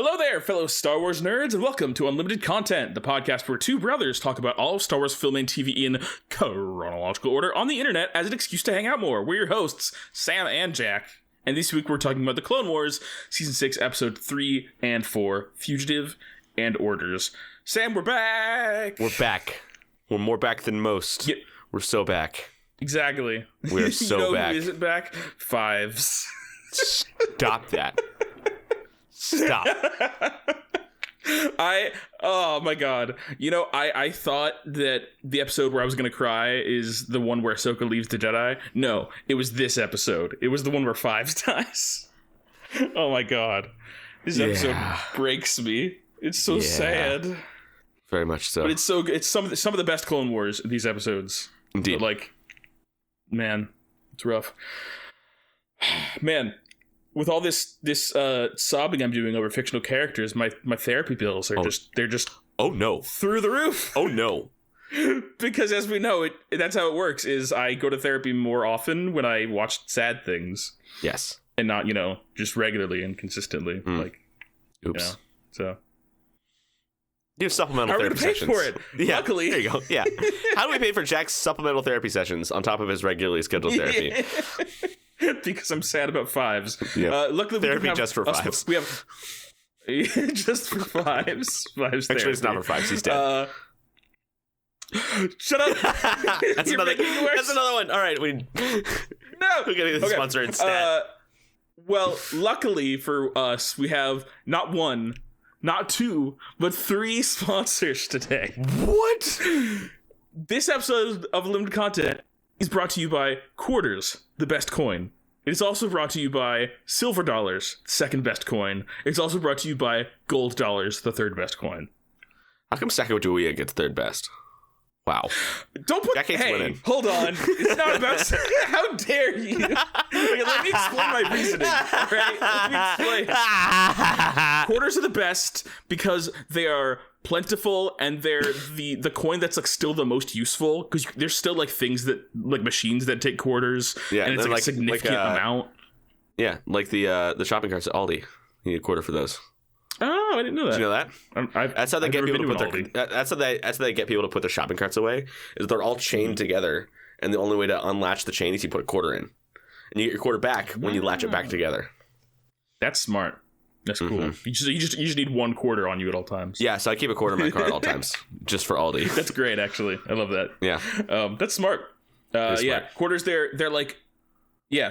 Hello there, fellow Star Wars nerds, and welcome to Unlimited Content, the podcast where two brothers talk about all of Star Wars film and TV in chronological order on the internet as an excuse to hang out more. We're your hosts, Sam and Jack, and this week we're talking about the Clone Wars, Season 6, Episode 3 and 4, Fugitive and Orders. Sam, we're back! We're back. We're more back than most. Yeah. We're so back. Exactly. We're so back. Who isn't back? Fives. Stop that. Stop. Oh my god. I thought that the episode where I was gonna cry is the one where Ahsoka leaves the Jedi. No, it was this episode. It was the one where Fives dies. Oh my god. This episode breaks me. It's so sad. Very much so. But it's so good. It's some of the best Clone Wars, these episodes. Indeed. But man, it's rough. Man, with all this sobbing I'm doing over fictional characters, my therapy bills are just oh no, through the roof. Oh no. Because as we know, that's how it works, is I go to therapy more often when I watch sad things. Yes. And not, just regularly and consistently. Oops. So you have supplemental therapy sessions. How are we gonna pay for it? Yeah, Luckily. There you go. Yeah. How do we pay for Jack's supplemental therapy sessions on top of his regularly scheduled therapy? Because I'm sad about Fives. Yep. Luckily, therapy just for Fives. We have just for Fives. Actually, therapy. it's not for Fives. He's dead. Shut up. That's another one. All right, we're getting the sponsor instead. Well, luckily for us, we have not one, not two, but three sponsors today. What? This episode of Limited Content is brought to you by Quarters, the best coin. It is also brought to you by Silver Dollars, the second best coin. It's also brought to you by Gold Dollars, the third best coin. How come Sacagawea gets third best? Wow. Don't put... Hey, winning. Hold on. It's not about... How dare you? Okay, let me explain my reasoning. All right? Let me explain. Quarters are the best because they are plentiful and they're the coin that's still the most useful, because there's still things that machines that take quarters, and it's a significant amount. Yeah, like the shopping carts at Aldi. You need a quarter for those. Oh, I didn't know that. Did you know that? That's how they get people to put their. That's how they get people to put their shopping carts away. Is they're all chained together, and the only way to unlatch the chain is you put a quarter in, and you get your quarter back when you latch it back together. That's smart. That's cool. Mm-hmm. You just need one quarter on you at all times. Yeah, so I keep a quarter in my car at all times, just for Aldi. That's great, actually. I love that. Yeah, that's smart. Yeah, quarters. They're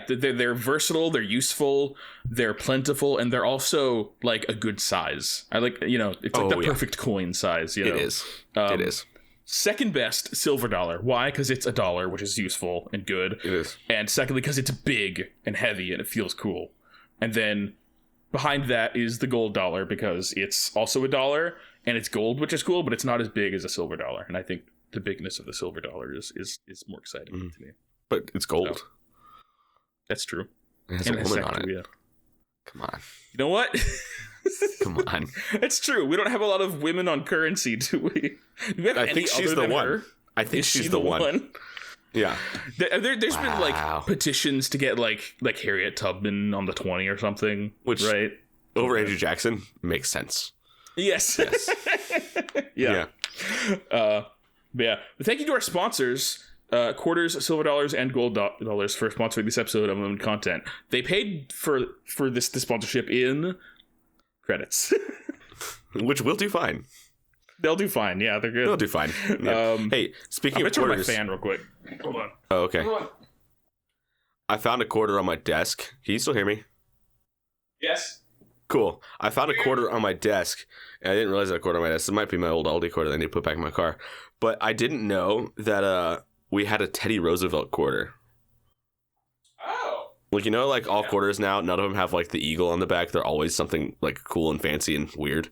they're versatile. They're useful. They're plentiful, and they're also a good size. I it's the perfect coin size. It is. It is. Second best, silver dollar. Why? Because it's $1, which is useful and good. It is. And secondly, because it's big and heavy and it feels cool. And then behind that is the gold dollar, because it's also $1 and it's gold, which is cool, but it's not as big as a silver dollar. And I think the bigness of the silver dollar is more exciting to me. But it's gold. So, that's true. It has a woman on it. Come on. You know what? Come on. It's true. We don't have a lot of women on currency, do we? Do we have I think she's the one. Her? I think she's the one. Yeah. There's been petitions to get like Harriet Tubman on the 20 or something. Which, right? Over Andrew Jackson makes sense. Yes. Yeah. But thank you to our sponsors. Quarters, silver dollars, and gold dollars for sponsoring this episode of Unlimited Content. They paid for this sponsorship in credits. Which will do fine. They'll do fine. Yeah, they're good. They'll do fine. Yeah. Hey, speaking of quarters... turn my fan real quick. Hold on. Oh, okay. I found a quarter on my desk. Can you still hear me? Yes. Cool. I found a quarter on my desk, and I didn't realize I had a quarter on my desk. It might be my old Aldi quarter that I need to put back in my car. But I didn't know that we had a Teddy Roosevelt quarter. Oh. All quarters now, none of them have the eagle on the back. They're always something cool and fancy and weird.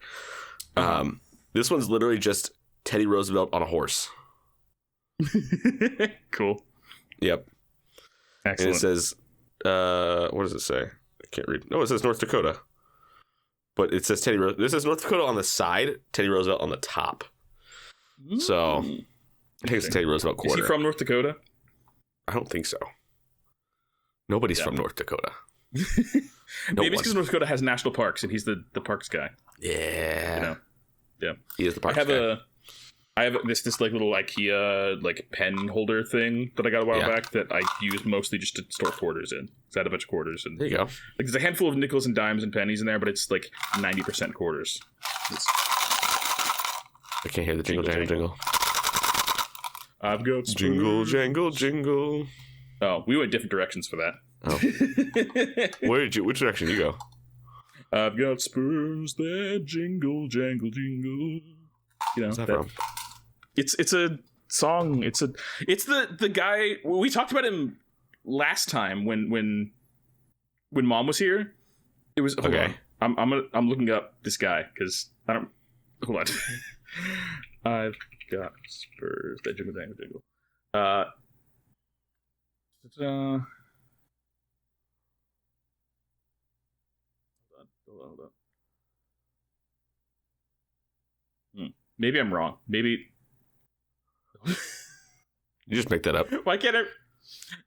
This one's literally just Teddy Roosevelt on a horse. Cool. Yep. Excellent. And it says, what does it say? I can't read. No, it says North Dakota. But it says this is North Dakota on the side, Teddy Roosevelt on the top. So I think it's a Teddy Roosevelt quarter. Is he from North Dakota? I don't think so. Nobody's from North Dakota. Maybe it's because North Dakota has national parks, and he's the parks guy. Yeah. You know? Yeah. He is the parks guy. I have this like little IKEA like pen holder thing that I got a while back that I use mostly just to store quarters in. So I had a bunch of quarters, and there you go. Like, there's a handful of nickels and dimes and pennies in there, but it's like 90% quarters. I can't hear the jingle. I've got jingle, jangle, jingle. Oh, we went different directions for that. Oh, which direction you go? I've got spurs that jingle, jangle, jingle. You know, what's that from? It's a song. It's the guy we talked about him last time when Mom was here. It was okay. I'm looking up this guy because I don't. Hold on. I've got spurs that jingle, jangle, jingle. Hold on. Maybe I'm wrong. Maybe you just make that up. Why can't I?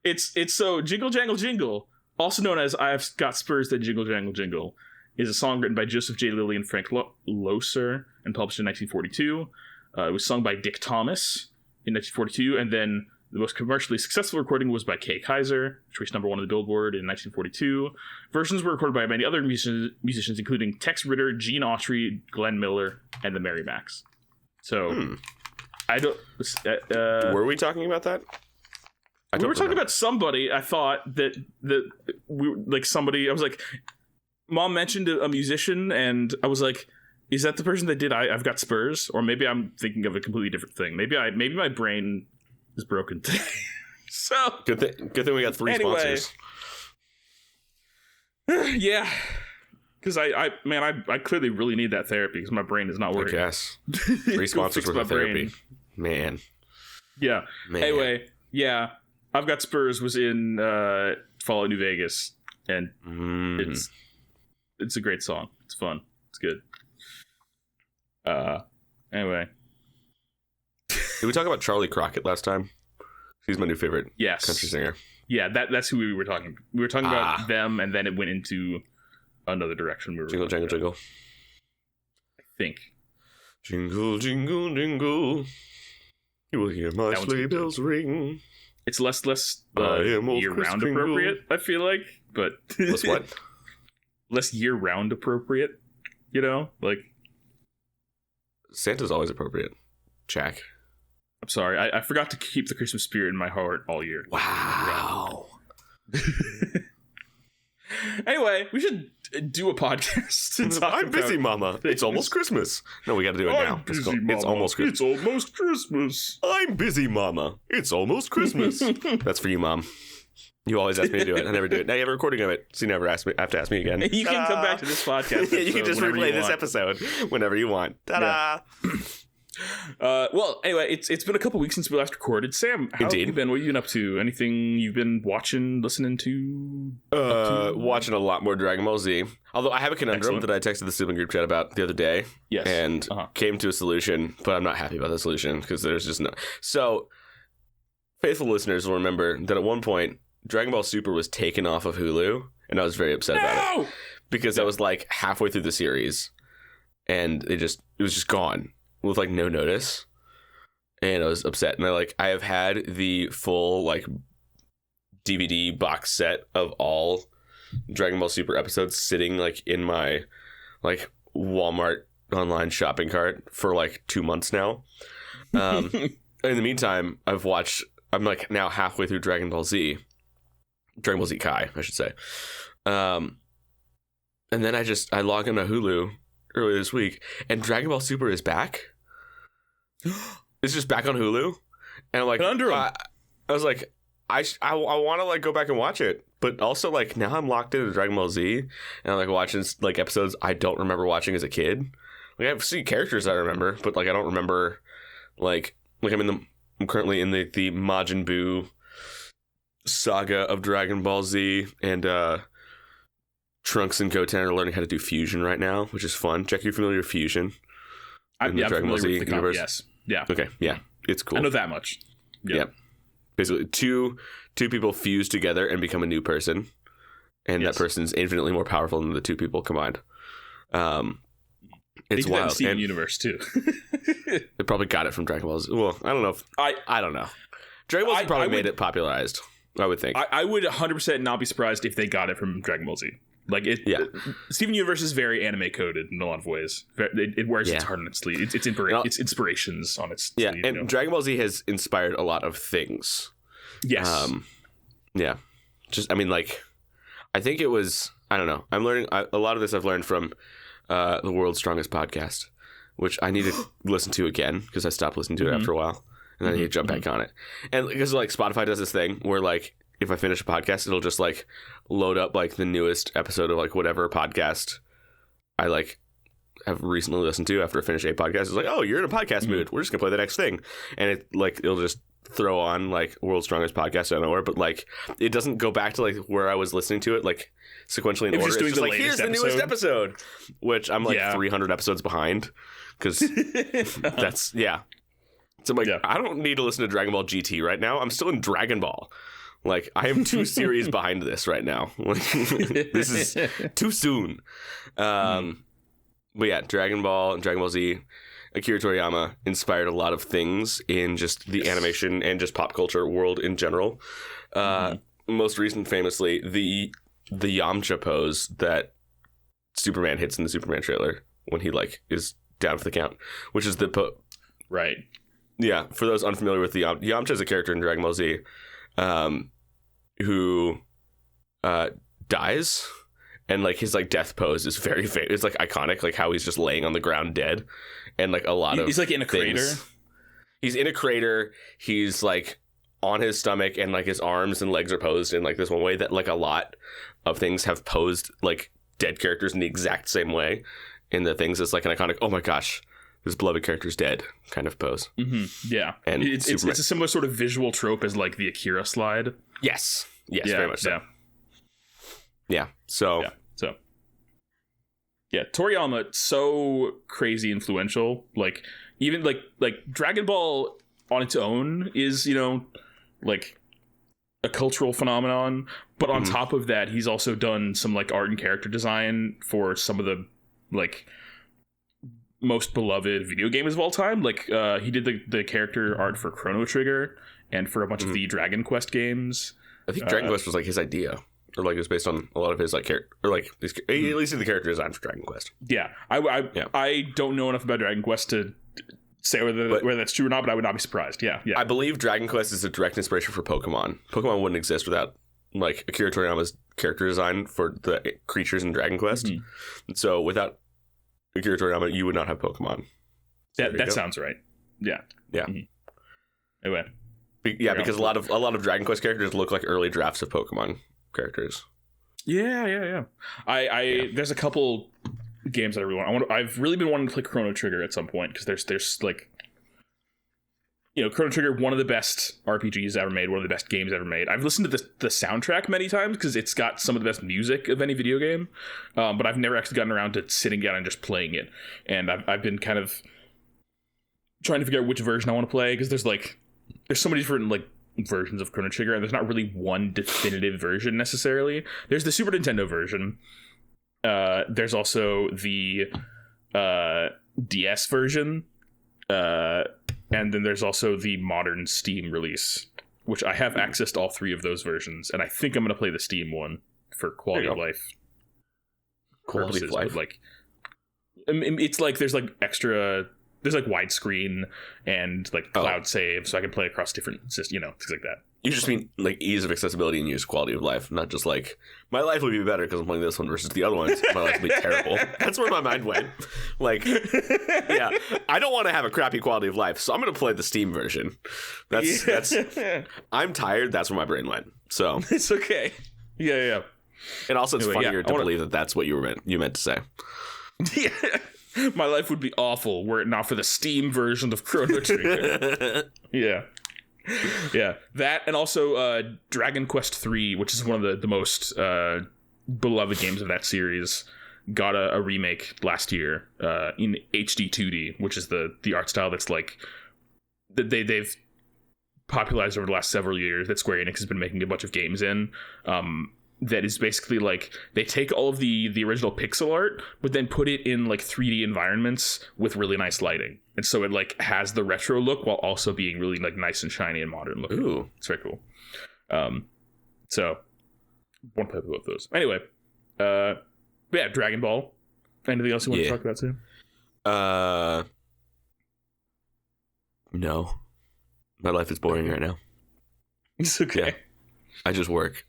It's so Jingle Jangle Jingle, also known as I've Got Spurs That Jingle Jangle Jingle, is a song written by Joseph J. Lilly and Frank Loesser and published in 1942. It was sung by Dick Thomas in 1942, and then the most commercially successful recording was by Kay Kaiser, which reached number 1 on the Billboard in 1942. Versions were recorded by many other musicians, including Tex Ritter, Gene Autry, Glenn Miller, and the Merrimacs. So, I don't. Were we talking about that? We were talking about somebody. I thought that we like somebody. I was like, Mom mentioned a musician, and I was like, is that the person that did I've Got Spurs? Or maybe I'm thinking of a completely different thing. Maybe my brain is broken today. So good thing we got 3 sponsors. Yeah, because I clearly really need that therapy because my brain is not working. I guess 3 sponsors worth of therapy. Man. Yeah. Man. Anyway, yeah, I've Got Spurs was in Fallout New Vegas, and it's a great song. It's fun. It's good. Anyway. Did we talk about Charlie Crockett last time? He's my new favorite country singer. Yeah, that's who we were talking. We were talking about them, and then it went into another direction. Jingle, jangle, jingle. I think. Jingle, jingle, jingle. You will hear my sleigh bells ring. It's less year-round appropriate, I feel like. But less what? Less year-round appropriate, you know? Like, Santa's always appropriate. Jack. I'm sorry. I forgot to keep the Christmas spirit in my heart all year. Wow. Anyway, we should do a podcast. I'm busy, Mama. Things. It's almost Christmas. No, we got to do it now. It's almost Christmas. It's almost Christmas. I'm busy, Mama. It's almost Christmas. That's for you, Mom. You always ask me to do it. I never do it. Now you have a recording of it, so you never have to ask me again. You can come back to this podcast. You can just replay this episode whenever you want. Ta-da! Yeah. Well, anyway, it's been a couple weeks since we last recorded. Sam, how have you been? What have you been up to? Anything you've been watching, listening to? Watching a lot more Dragon Ball Z. Although I have a conundrum that I texted the sibling group chat about the other day. Yes. And came to a solution, but I'm not happy about the solution because there's just no. So, faithful listeners will remember that at one point, Dragon Ball Super was taken off of Hulu, and I was very upset about it because I was like halfway through the series, and it was just gone with like no notice, and I was upset. And I have had the full like DVD box set of all Dragon Ball Super episodes sitting like in my like Walmart online shopping cart for like 2 months now. In the meantime, I'm like now halfway through Dragon Ball Z Kai, I should say. And then I log into Hulu earlier this week, and Dragon Ball Super is back. It's just back on Hulu, and I'm like, I was like, I want to like go back and watch it, but also like now I'm locked into Dragon Ball Z, and I'm like watching like episodes I don't remember watching as a kid. Like I've seen characters I remember, but like I don't remember like I'm currently in the Majin Buu saga of Dragon Ball Z, and Trunks and Goten are learning how to do fusion right now, which is fun. Jack, you familiar with fusion? I'm familiar with the universe? Yes. Yeah. Okay. Yeah. It's cool. I know that much. Yeah. Basically, two people fuse together and become a new person, and that person's infinitely more powerful than the two people combined. It's they do wild. That in Steven and Universe too. they probably got it from Dragon Ball Z. Well, I don't know. I don't know. Dragon Ball Z probably made it popularized, I would think. I would 100% not be surprised if they got it from Dragon Ball Z. Like Steven Universe is very anime coded in a lot of ways. It wears its heart on its sleeve. It's inspirations on its sleeve. Yeah, and Dragon Ball Z has inspired a lot of things. Yes. Yeah. Just, I mean, like, I think it was, I don't know. I'm learning, a lot of this I've learned from the World's Strongest Podcast, which I need to listen to again because I stopped listening to it after a while. And then I need to jump back on it. And because, like, Spotify does this thing where, like, if I finish a podcast, it'll just, like, load up, like, the newest episode of, like, whatever podcast I, like, have recently listened to after I finish a podcast. It's like, oh, you're in a podcast mood. We're just gonna play the next thing. And it, like, it'll just throw on, like, World's Strongest Podcast out of nowhere. But, like, it doesn't go back to, like, where I was listening to it, like, sequentially in order. It's just like, here's the newest episode. Which I'm, like, 300 episodes behind. Because that's, So I'm like, I don't need to listen to Dragon Ball GT right now. I'm still in Dragon Ball. Like, I am 2 series behind this right now. Like, this is too soon. But yeah, Dragon Ball and Dragon Ball Z, Akira Toriyama inspired a lot of things in just the animation and just pop culture world in general. Most recent, famously, the Yamcha pose that Superman hits in the Superman trailer when he, like, is down for the count, which is the right. Yeah, for those unfamiliar with the Yamcha is a character in Dragon Ball Z who dies, and, like, his, like, death pose is very famous. It's, like, iconic, like, how he's just laying on the ground dead, and, like, a lot of he's, like, in a crater. He's in a crater. He's, like, on his stomach, and, like, his arms and legs are posed in, like, this one way that, like, a lot of things have posed, like, dead characters in the exact same way. In the things, it's, like, an iconic, oh my gosh, this beloved character's dead kind of pose. Yeah. And it's a similar sort of visual trope as, like, the Akira slide. Yes, very much so. Yeah. So Toriyama, so crazy influential. Like, even like Dragon Ball on its own is, you know, like, a cultural phenomenon. But on top of that, he's also done some, like, art and character design for some of the, like, most beloved video games of all time. Like, he did the character art for Chrono Trigger and for a bunch of the Dragon Quest games. I think Dragon Quest was, like, his idea, or, like, it was based on a lot of his, like, character, or, like, at least the character design for Dragon Quest. I don't know enough about Dragon Quest to say whether that's true or not, but I would not be surprised. I believe Dragon Quest is a direct inspiration for Pokemon. Pokemon wouldn't exist without, like, Akira Toriyama's character design for the creatures in Dragon Quest. So without Akira Toriyama, you would not have Pokemon. So that sounds right. Yeah. Anyway. Because a lot of Dragon Quest characters look like early drafts of Pokemon characters. Yeah. There's a couple games that I really want. I've really been wanting to play Chrono Trigger at some point, because there's like, you know, Chrono Trigger, one of the best RPGs ever made, one of the best games ever made. I've listened to the soundtrack many times because it's got some of the best music of any video game, but I've never actually gotten around to sitting down and just playing it. And I've been kind of trying to figure out which version I want to play, because there's so many different, like, versions of Chrono Trigger, and there's not really one definitive version necessarily. There's the Super Nintendo version. There's also the DS version. And then there's also the modern Steam release, which I have access to all 3 of those versions, and I think I'm going to play the Steam one for quality of life purposes. But, like, it's like there's, like, extra, there's, like, widescreen and, like, cloud save, so I can play across different systems, you know, things like that. You just mean, like, ease of accessibility and use quality of life, not just, like, my life would be better because I'm playing this one versus the other ones. My life would be terrible. That's where my mind went. Like, yeah, I don't want to have a crappy quality of life, so I'm going to play the Steam version. That's I'm tired. That's where my brain went. So it's okay. Yeah. And also, it's funnier to believe that that's what you meant to say. Yeah. My life would be awful were it not for the Steam version of Chrono Trigger. Yeah, that, and also Dragon Quest 3, which is one of the most beloved games of that series, got a remake last year in HD 2D, which is the art style that's, like, that they've popularized over the last several years, that Square Enix has been making a bunch of games in. that is basically like they take all of the original pixel art but then put it in like 3D environments with really nice lighting, and so it like has the retro look while also being really like nice and shiny and modern looking. Ooh, it's very cool. So want to play both those anyway. Yeah, Dragon Ball. Anything else you want to talk about, Sam? No, my life is boring right now. It's okay. Yeah. I just work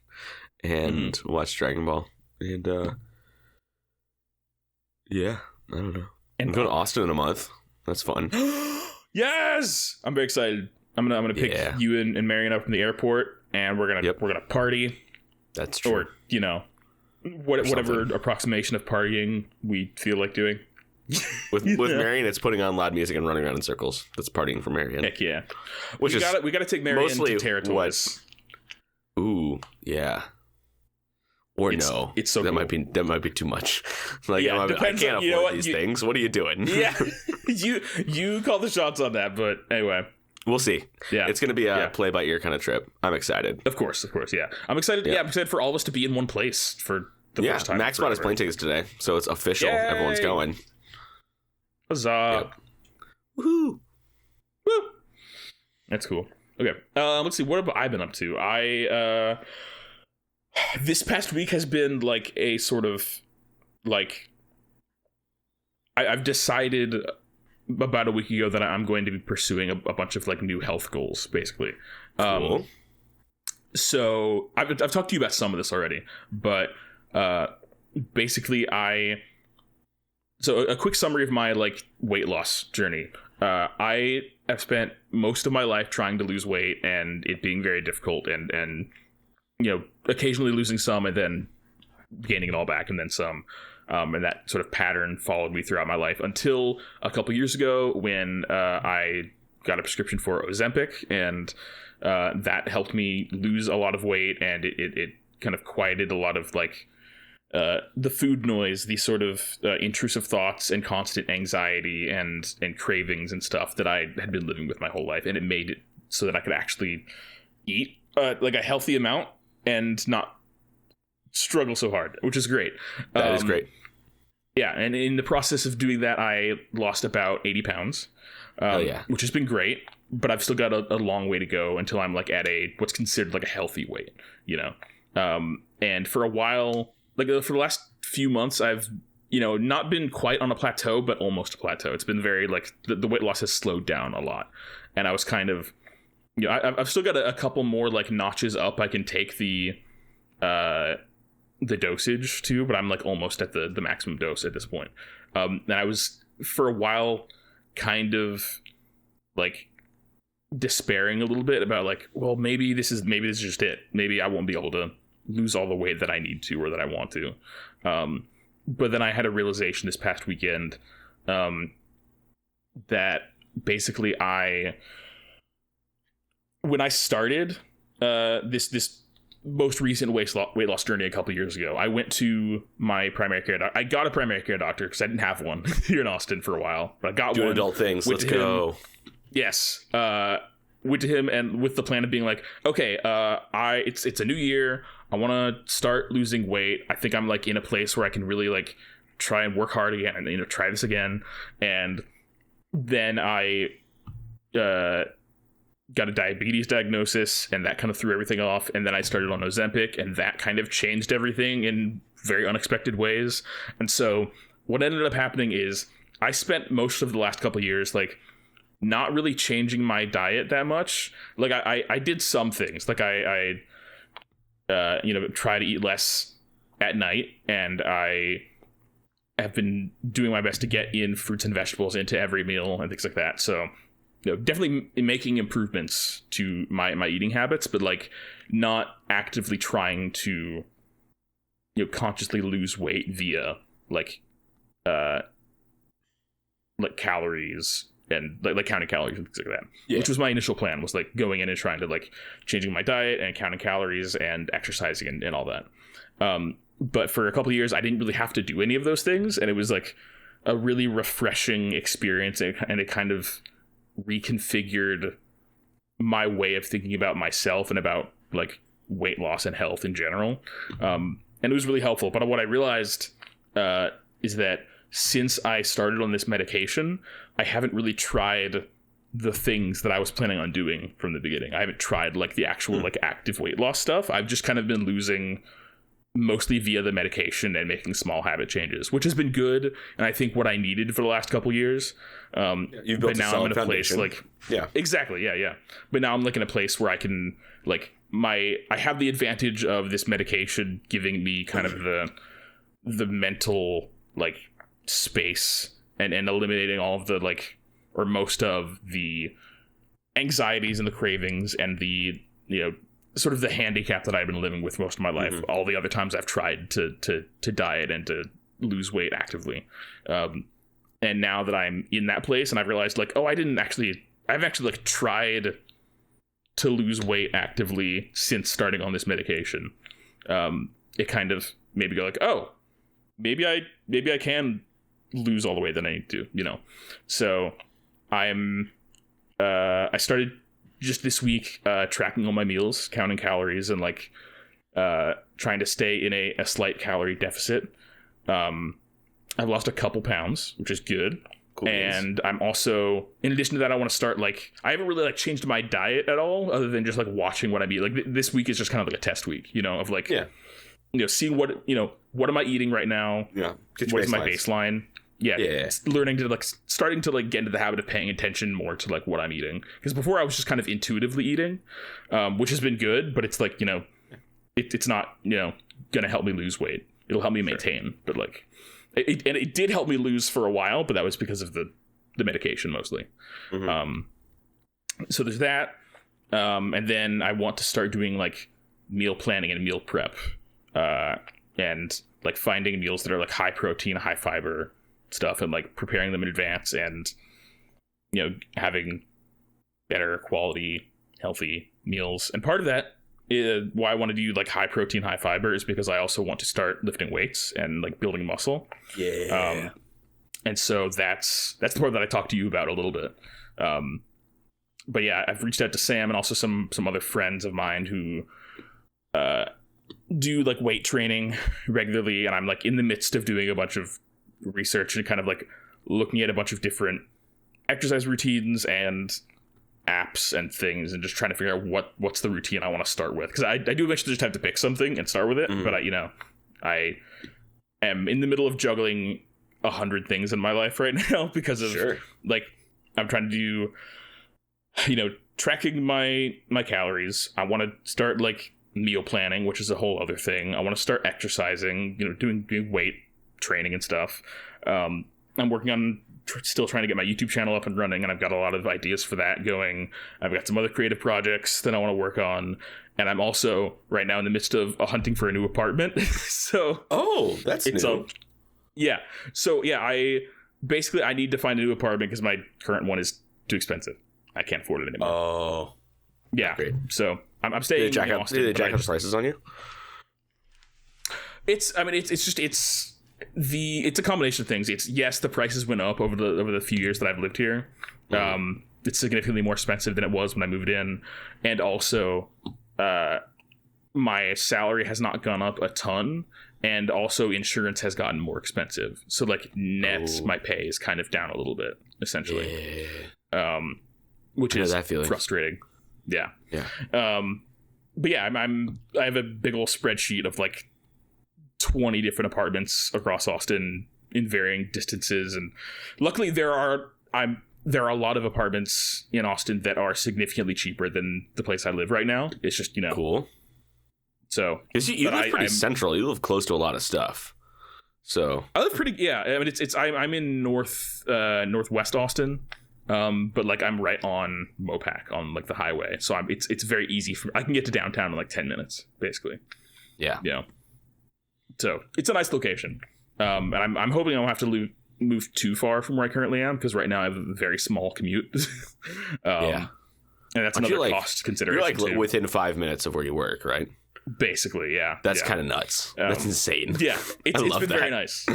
and watch Dragon Ball, and yeah, I don't know. And I'm going to Austin in a month. That's fun. Yes, I'm very excited. I'm gonna pick you and Marion up from the airport, and we're gonna party. That's true. Or whatever approximation of partying we feel like doing. With Marion, it's putting on loud music and running around in circles. That's partying for Marion. Heck yeah. We gotta take Marion to territories. Ooh, yeah. Or it's so that cool. might be too much. Like, I can't afford these things. What are you doing? Yeah, you call the shots on that. But anyway, we'll see. Yeah, it's gonna be a play by ear kind of trip. I'm excited. Of course. Yeah, I'm excited. Yeah, I'm excited for all of us to be in one place for the first time. Max bought his plane tickets today, so it's official. Yay! Everyone's going. Huzzah! Yep. Woohoo! Woo! That's cool. Okay, let's see. What have I been up to? This past week has been like a sort of like I've decided about a week ago that I'm going to be pursuing a bunch of like new health goals, basically. Cool. So I've talked to you about some of this already, but basically so a quick summary of my like weight loss journey. I have spent most of my life trying to lose weight and it being very difficult and occasionally losing some and then gaining it all back and then some. And that sort of pattern followed me throughout my life until a couple years ago when I got a prescription for Ozempic, and that helped me lose a lot of weight, and it kind of quieted a lot of like the food noise, these sort of intrusive thoughts and constant anxiety and cravings and stuff that I had been living with my whole life, and it made it so that I could actually eat like a healthy amount and not struggle so hard, which is great. That is great. Yeah, and in the process of doing that, I lost about 80 pounds, which has been great, but I've still got a long way to go until I'm like at what's considered like a healthy weight, and for a while, like for the last few months, I've, not been quite on a plateau, but almost a plateau. It's been very like the weight loss has slowed down a lot, and I was kind of, I've still got a couple more like notches up I can take the dosage to, but I'm like almost at the maximum dose at this point. And I was for a while kind of like despairing a little bit about like, well, maybe this is just it. Maybe I won't be able to lose all the weight that I need to or that I want to. But then I had a realization this past weekend that basically when I started this most recent weight loss journey a couple years ago, I went to my primary care doctor. I got a primary care doctor because I didn't have one here in Austin for a while, but I got doing one. Adult things. Let's go. Yes. Went to him and with the plan of being like, okay, it's a new year. I want to start losing weight. I think I'm like in a place where I can really like try and work hard again and try this again. And then I got a diabetes diagnosis, and that kind of threw everything off. And then I started on Ozempic, and that kind of changed everything in very unexpected ways. And so what ended up happening is I spent most of the last couple of years like not really changing my diet that much. Like I did some things, like I try to eat less at night, and I have been doing my best to get in fruits and vegetables into every meal and things like that. So definitely making improvements to my eating habits, but like not actively trying to consciously lose weight via like calories and like counting calories and things like that. Yeah. Which was my initial plan, was like going in and trying to like changing my diet and counting calories and exercising and all that. But for a couple of years, I didn't really have to do any of those things, and it was like a really refreshing experience, and it kind of reconfigured my way of thinking about myself and about like weight loss and health in general. And it was really helpful. But what I realized is that since I started on this medication, I haven't really tried the things that I was planning on doing from the beginning. I haven't tried like the actual like active weight loss stuff. I've just kind of been losing mostly via the medication and making small habit changes, which has been good. And I think what I needed for the last couple years. You've built but now I'm in a foundation. place like, Yeah, exactly. Yeah. But now I'm like in a place where I can like I have the advantage of this medication giving me kind of the mental like space and eliminating all of the like, or most of the anxieties and the cravings and the, sort of the handicap that I've been living with most of my life. All the other times I've tried to diet and to lose weight actively. And now that I'm in that place and I've realized like, oh, I've actually like tried to lose weight actively since starting on this medication. It kind of made me go like, oh, maybe I can lose all the weight that I need to, So I started just this week tracking all my meals, counting calories, and like trying to stay in a slight calorie deficit. I've lost a couple pounds, which is good. Cool. And I'm also, in addition to that, I want to start like, I haven't really like changed my diet at all, other than just like watching what I eat. Like this week is just kind of like a test week, of like, seeing what am I eating right now? Yeah. What is my baseline? Yeah. Learning to like, starting to like get into the habit of paying attention more to like what I'm eating. Because before I was just kind of intuitively eating, which has been good, but it's like, it's not, gonna help me lose weight. It'll help me maintain, but like, it did help me lose for a while, but that was because of the medication mostly. So there's that. And then I want to start doing like meal planning and meal prep, and like finding meals that are like high protein, high fiber stuff, and like preparing them in advance, and having better quality, healthy meals. And part of that why I want to do like high protein, high fiber is because I also want to start lifting weights and like building muscle. And so that's the part that I talked to you about a little bit. But yeah, I've reached out to Sam and also some other friends of mine who do like weight training regularly, and I'm like in the midst of doing a bunch of research and kind of like looking at a bunch of different exercise routines and apps and things, and just trying to figure out what's the routine I want to start with, because I do eventually just have to pick something and start with it. But I am in the middle of juggling 100 things in my life right now because of like I'm trying to do tracking my calories. I want to start like meal planning, which is a whole other thing. I want to start exercising, doing weight training and stuff. I'm working on still trying to get my YouTube channel up and running, and I've got a lot of ideas for that going. I've got some other creative projects that I want to work on, and I'm also right now in the midst of hunting for a new apartment. So that's new. I need to find a new apartment because my current one is too expensive. I can't afford it anymore. Great. So I'm staying in Austin. Did they jack up prices on you? It's a combination of things. It's, yes, the prices went up over the few years that I've lived here. It's significantly more expensive than it was when I moved in, and also my salary has not gone up a ton, and also insurance has gotten more expensive. So like net, my pay is kind of down a little bit, essentially. Which is frustrating. Yeah. But yeah, I have a big old spreadsheet of like 20 different apartments across Austin in varying distances, and luckily there are a lot of apartments in Austin that are significantly cheaper than the place I live right now. It's just cool. So because you live pretty central, you live close to a lot of stuff. So I live pretty I mean I'm in northwest Austin, but like I'm right on Mopac on like the highway, so it's very easy I can get to downtown in like 10 minutes basically. So it's a nice location, and I'm hoping I don't have to move too far from where I currently am, because right now I have a very small commute. And that's another cost consideration. You're like within 5 minutes of where you work, right? Basically, yeah. That's kind of nuts. That's insane. Yeah, it's been very nice.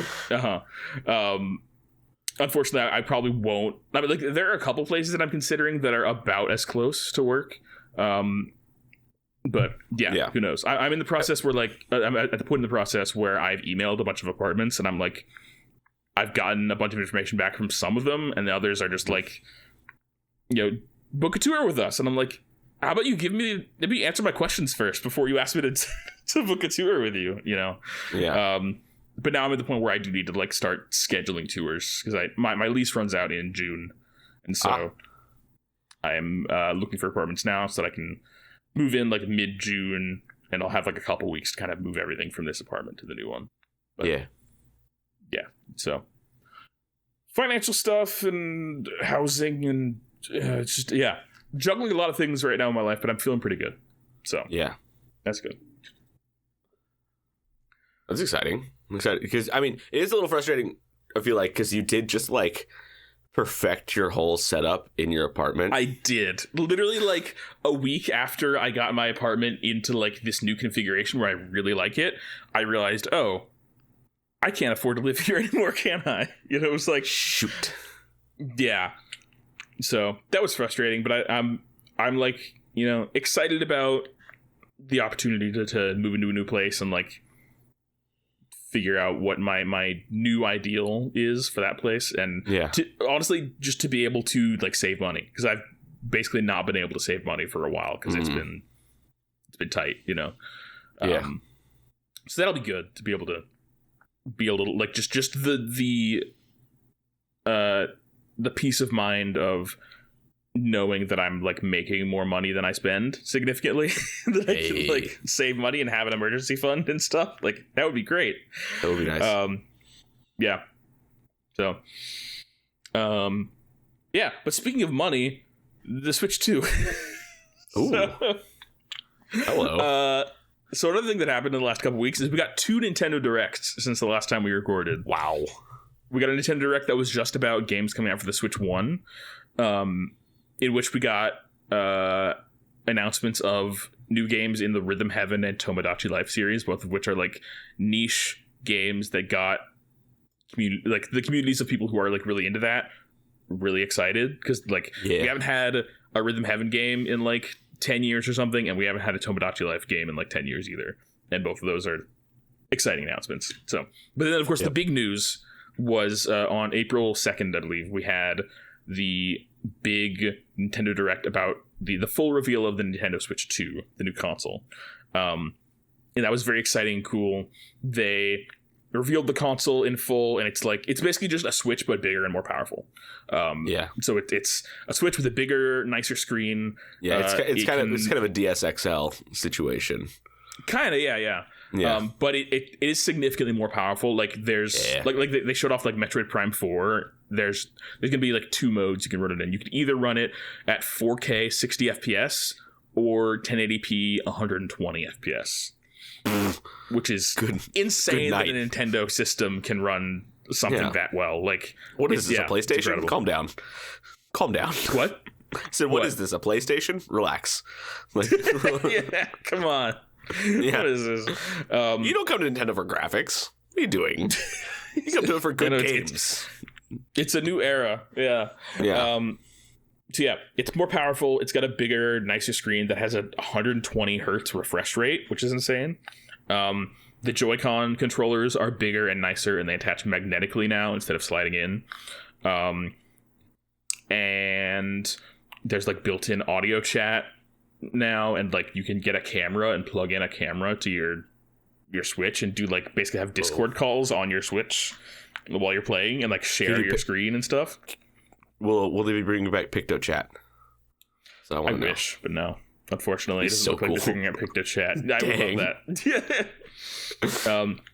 Unfortunately, I probably won't. I mean, like there are a couple places that I'm considering that are about as close to work. But yeah, who knows? I'm in the process where like I'm at the point in the process where I've emailed a bunch of apartments, and I'm like, I've gotten a bunch of information back from some of them, and the others are just like, book a tour with us. And I'm like, how about you maybe answer my questions first before you ask me to book a tour with you, Yeah. But now I'm at the point where I do need to like start scheduling tours because my lease runs out in June, and so I'm looking for apartments now so that I can move in like mid-June, and I'll have like a couple weeks to kind of move everything from this apartment to the new one. But, yeah. So financial stuff and housing and just juggling a lot of things right now in my life, but I'm feeling pretty good. So yeah, that's good. That's exciting. I'm excited because I mean it is a little frustrating. I feel like because you did just like perfect your whole setup in your apartment. I did literally like a week after I got my apartment into like this new configuration where I really like it. I realized, I can't afford to live here anymore, can I? It was like shoot. Yeah. So that was frustrating, but I'm like excited about the opportunity to move into a new place and like figure out what my new ideal is for that place, and honestly just to be able to like save money, because I've basically not been able to save money for a while because it's been tight, so that'll be good to be able to like just the peace of mind of knowing that I'm like making more money than I spend significantly, that I can like save money and have an emergency fund and stuff. Like that would be great. That would be nice. Yeah. So, but speaking of money, the Switch 2. Ooh. Hello. So another thing that happened in the last couple weeks is we got 2 Nintendo Directs since the last time we recorded. Wow. We got a Nintendo Direct that was just about games coming out for the Switch 1. In which we got announcements of new games in the Rhythm Heaven and Tomodachi Life series, both of which are like niche games that got like the communities of people who are like really into that really excited, because like we haven't had a Rhythm Heaven game in like 10 years or something, and we haven't had a Tomodachi Life game in like 10 years either, and both of those are exciting announcements. So, but then of course the big news was on April 2nd, I believe, we had the big Nintendo Direct about the full reveal of the Nintendo Switch 2, the new console. And that was very exciting and cool. They revealed the console in full, and it's basically just a Switch but bigger and more powerful. So it's a Switch with a bigger, nicer screen. It's kind of a DSXL situation. Kind of, yeah. But it is significantly more powerful. Like there's like they showed off like Metroid Prime 4. There's gonna be like 2 modes you can run it in. You can either run it at 4K 60 FPS or 1080p 120 FPS, which is insane that a Nintendo system can run something that well. Like, what is this, a PlayStation? Calm down. What? So what is this, a PlayStation? Relax. Like, come on. Yeah. What is this? You don't come to Nintendo for graphics. What are you doing? You come to it for good games. It's a new era. Yeah. So it's more powerful. It's got a bigger, nicer screen that has a 120 hertz refresh rate, which is insane. The Joy-Con controllers are bigger and nicer, and they attach magnetically now instead of sliding in. And there's like built-in audio chat now, and like you can get a camera and plug in a camera to your Switch and do like basically have Discord calls on your Switch while you're playing and like share your screen and stuff. Will they be bringing back PictoChat? So I wish, but no. Unfortunately, it doesn't look like they're bringing out PictoChat. I would love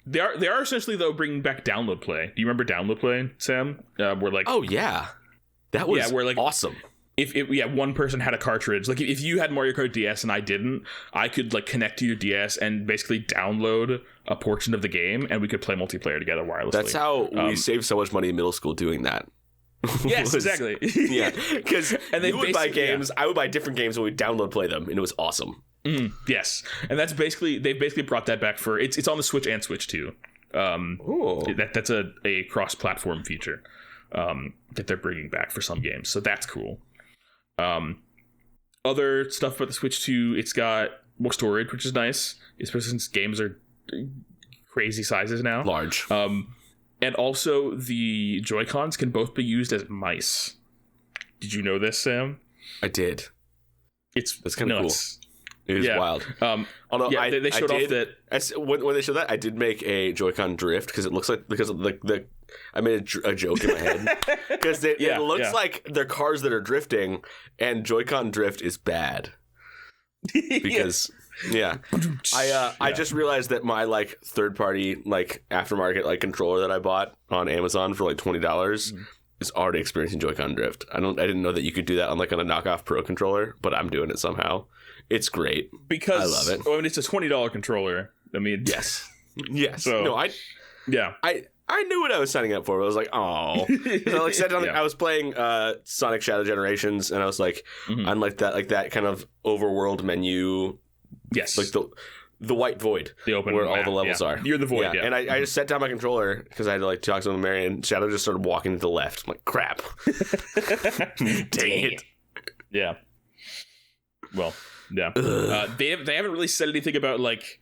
that. They are essentially though bringing back Download Play. Do you remember Download Play, Sam? Where like that was where like awesome. If one person had a cartridge, like if you had Mario Kart DS and I didn't, I could like connect to your DS and basically download a portion of the game, and we could play multiplayer together wirelessly. That's how we saved so much money in middle school doing that. Yes, exactly. Because you would buy games, I would buy different games, and we'd download play them, and it was awesome. Yes, and that's basically they've brought that back for it's on the Switch and Switch 2. That's a cross-platform feature that they're bringing back for some games, so that's cool. Other stuff about the Switch 2, it's got more storage, which is nice, especially since games are crazy sizes now. Large. And also the Joy-Cons can both be used as mice. Did you know this, Sam? I did. That's kind of cool. It is wild. Although they showed off that when they showed that, I did make a Joy-Con drift because it looks like I made a joke in my head because it looks like they're cars that are drifting, and Joy-Con drift is bad because I just realized that my like third party like aftermarket like controller that I bought on Amazon for like $20 is already experiencing Joy-Con drift. I didn't know that you could do that on a knockoff Pro controller, but I'm doing it somehow. It's great because I love it. I mean, it's a $20 controller. I mean, yes. So, no, I knew what I was signing up for. But I was like, oh, I sat down. I was playing Sonic Shadow Generations, and I was like, I like that kind of overworld menu. Yes, like the white void, the open where map, all the levels are. You're the void, And I just set down my controller because I had to like talk to someone, Mary, and Shadow just started walking to the left. I'm like, crap, dang it. Yeah. Well, yeah. They haven't really said anything about like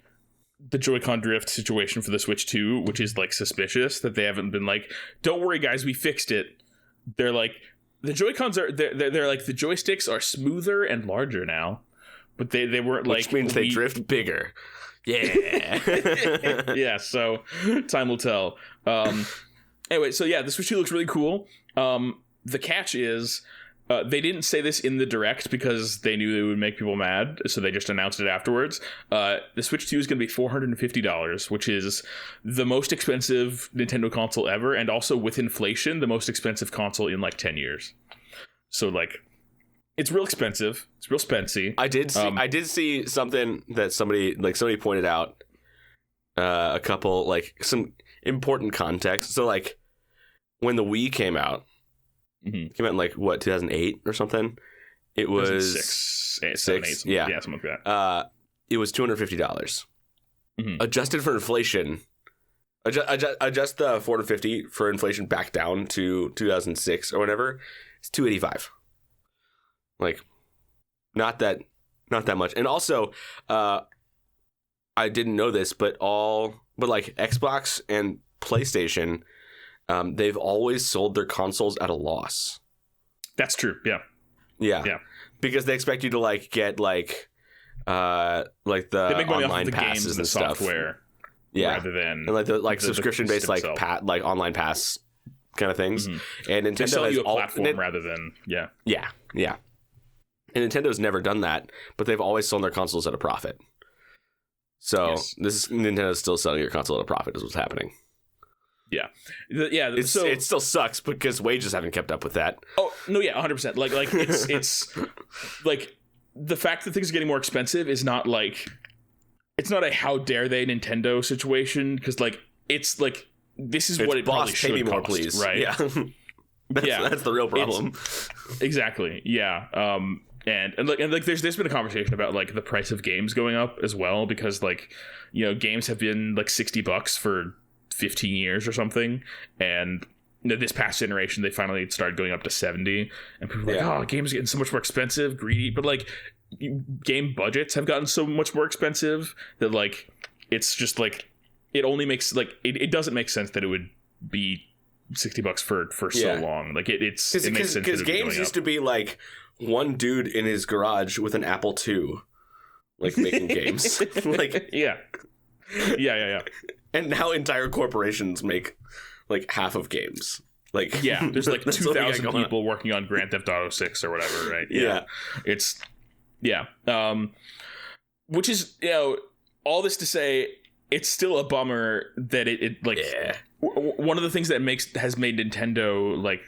the Joy-Con drift situation for the Switch 2, which is like suspicious that they haven't been like, don't worry guys, we fixed it. They're like, the Joy-Cons are they're like, the joysticks are smoother and larger now, but they weren't like, which means they drift bigger. Yeah. Yeah, so time will tell. Anyway, so yeah, the Switch 2 looks really cool. The catch is they didn't say this in the Direct because they knew it would make people mad, so they just announced it afterwards. The Switch 2 is going to be $450, which is the most expensive Nintendo console ever, and also with inflation, the most expensive console in like 10 years. So like, it's real expensive. It's real spency. I did see something that somebody pointed out, a couple like some important context. So like when the Wii came out. Came out in like what 2008 or something. It was 6, yeah, something like that. It was $250. Adjusted for inflation, adjust the $450 for inflation back down to 2006 or whatever. It's $285. Like, not that much. And also, I didn't know this, but like Xbox and PlayStation. They've always sold their consoles at a loss. That's true. Yeah. Because they expect you to like get like the online passes and stuff. Software, rather than and like the subscription based like like online pass kind of things. And Nintendo they sell you a platform rather than yeah. And Nintendo's never done that, but they've always sold their consoles at a profit. So Nintendo's still selling your console at a profit is what's happening. Yeah. It still sucks because wages haven't kept up with that. Oh no, yeah, 100%. Like it's like the fact that things are getting more expensive is not like, it's not a how dare they Nintendo situation, because like it's like this is what it probably should cost, more, please. Right? Yeah, that's the real problem. Exactly. Yeah. And there's been a conversation about like the price of games going up as well, because like, you know, games have been like $60 for 15 years or something, and this past generation they finally started going up to 70, and people are like, oh, games are getting so much more expensive, greedy. But like, game budgets have gotten so much more expensive that like, it's just like, it only makes like it doesn't make sense that it would be $60 for so long. Like it makes sense because games used to be like one dude in his garage with an Apple II, like making games. Like yeah. And now entire corporations make like half of games. Like there's like 2,000 people working on Grand Theft Auto 6 or whatever, right? Yeah. It's which is, you know, all this to say, it's still a bummer that it like one of the things that has made Nintendo like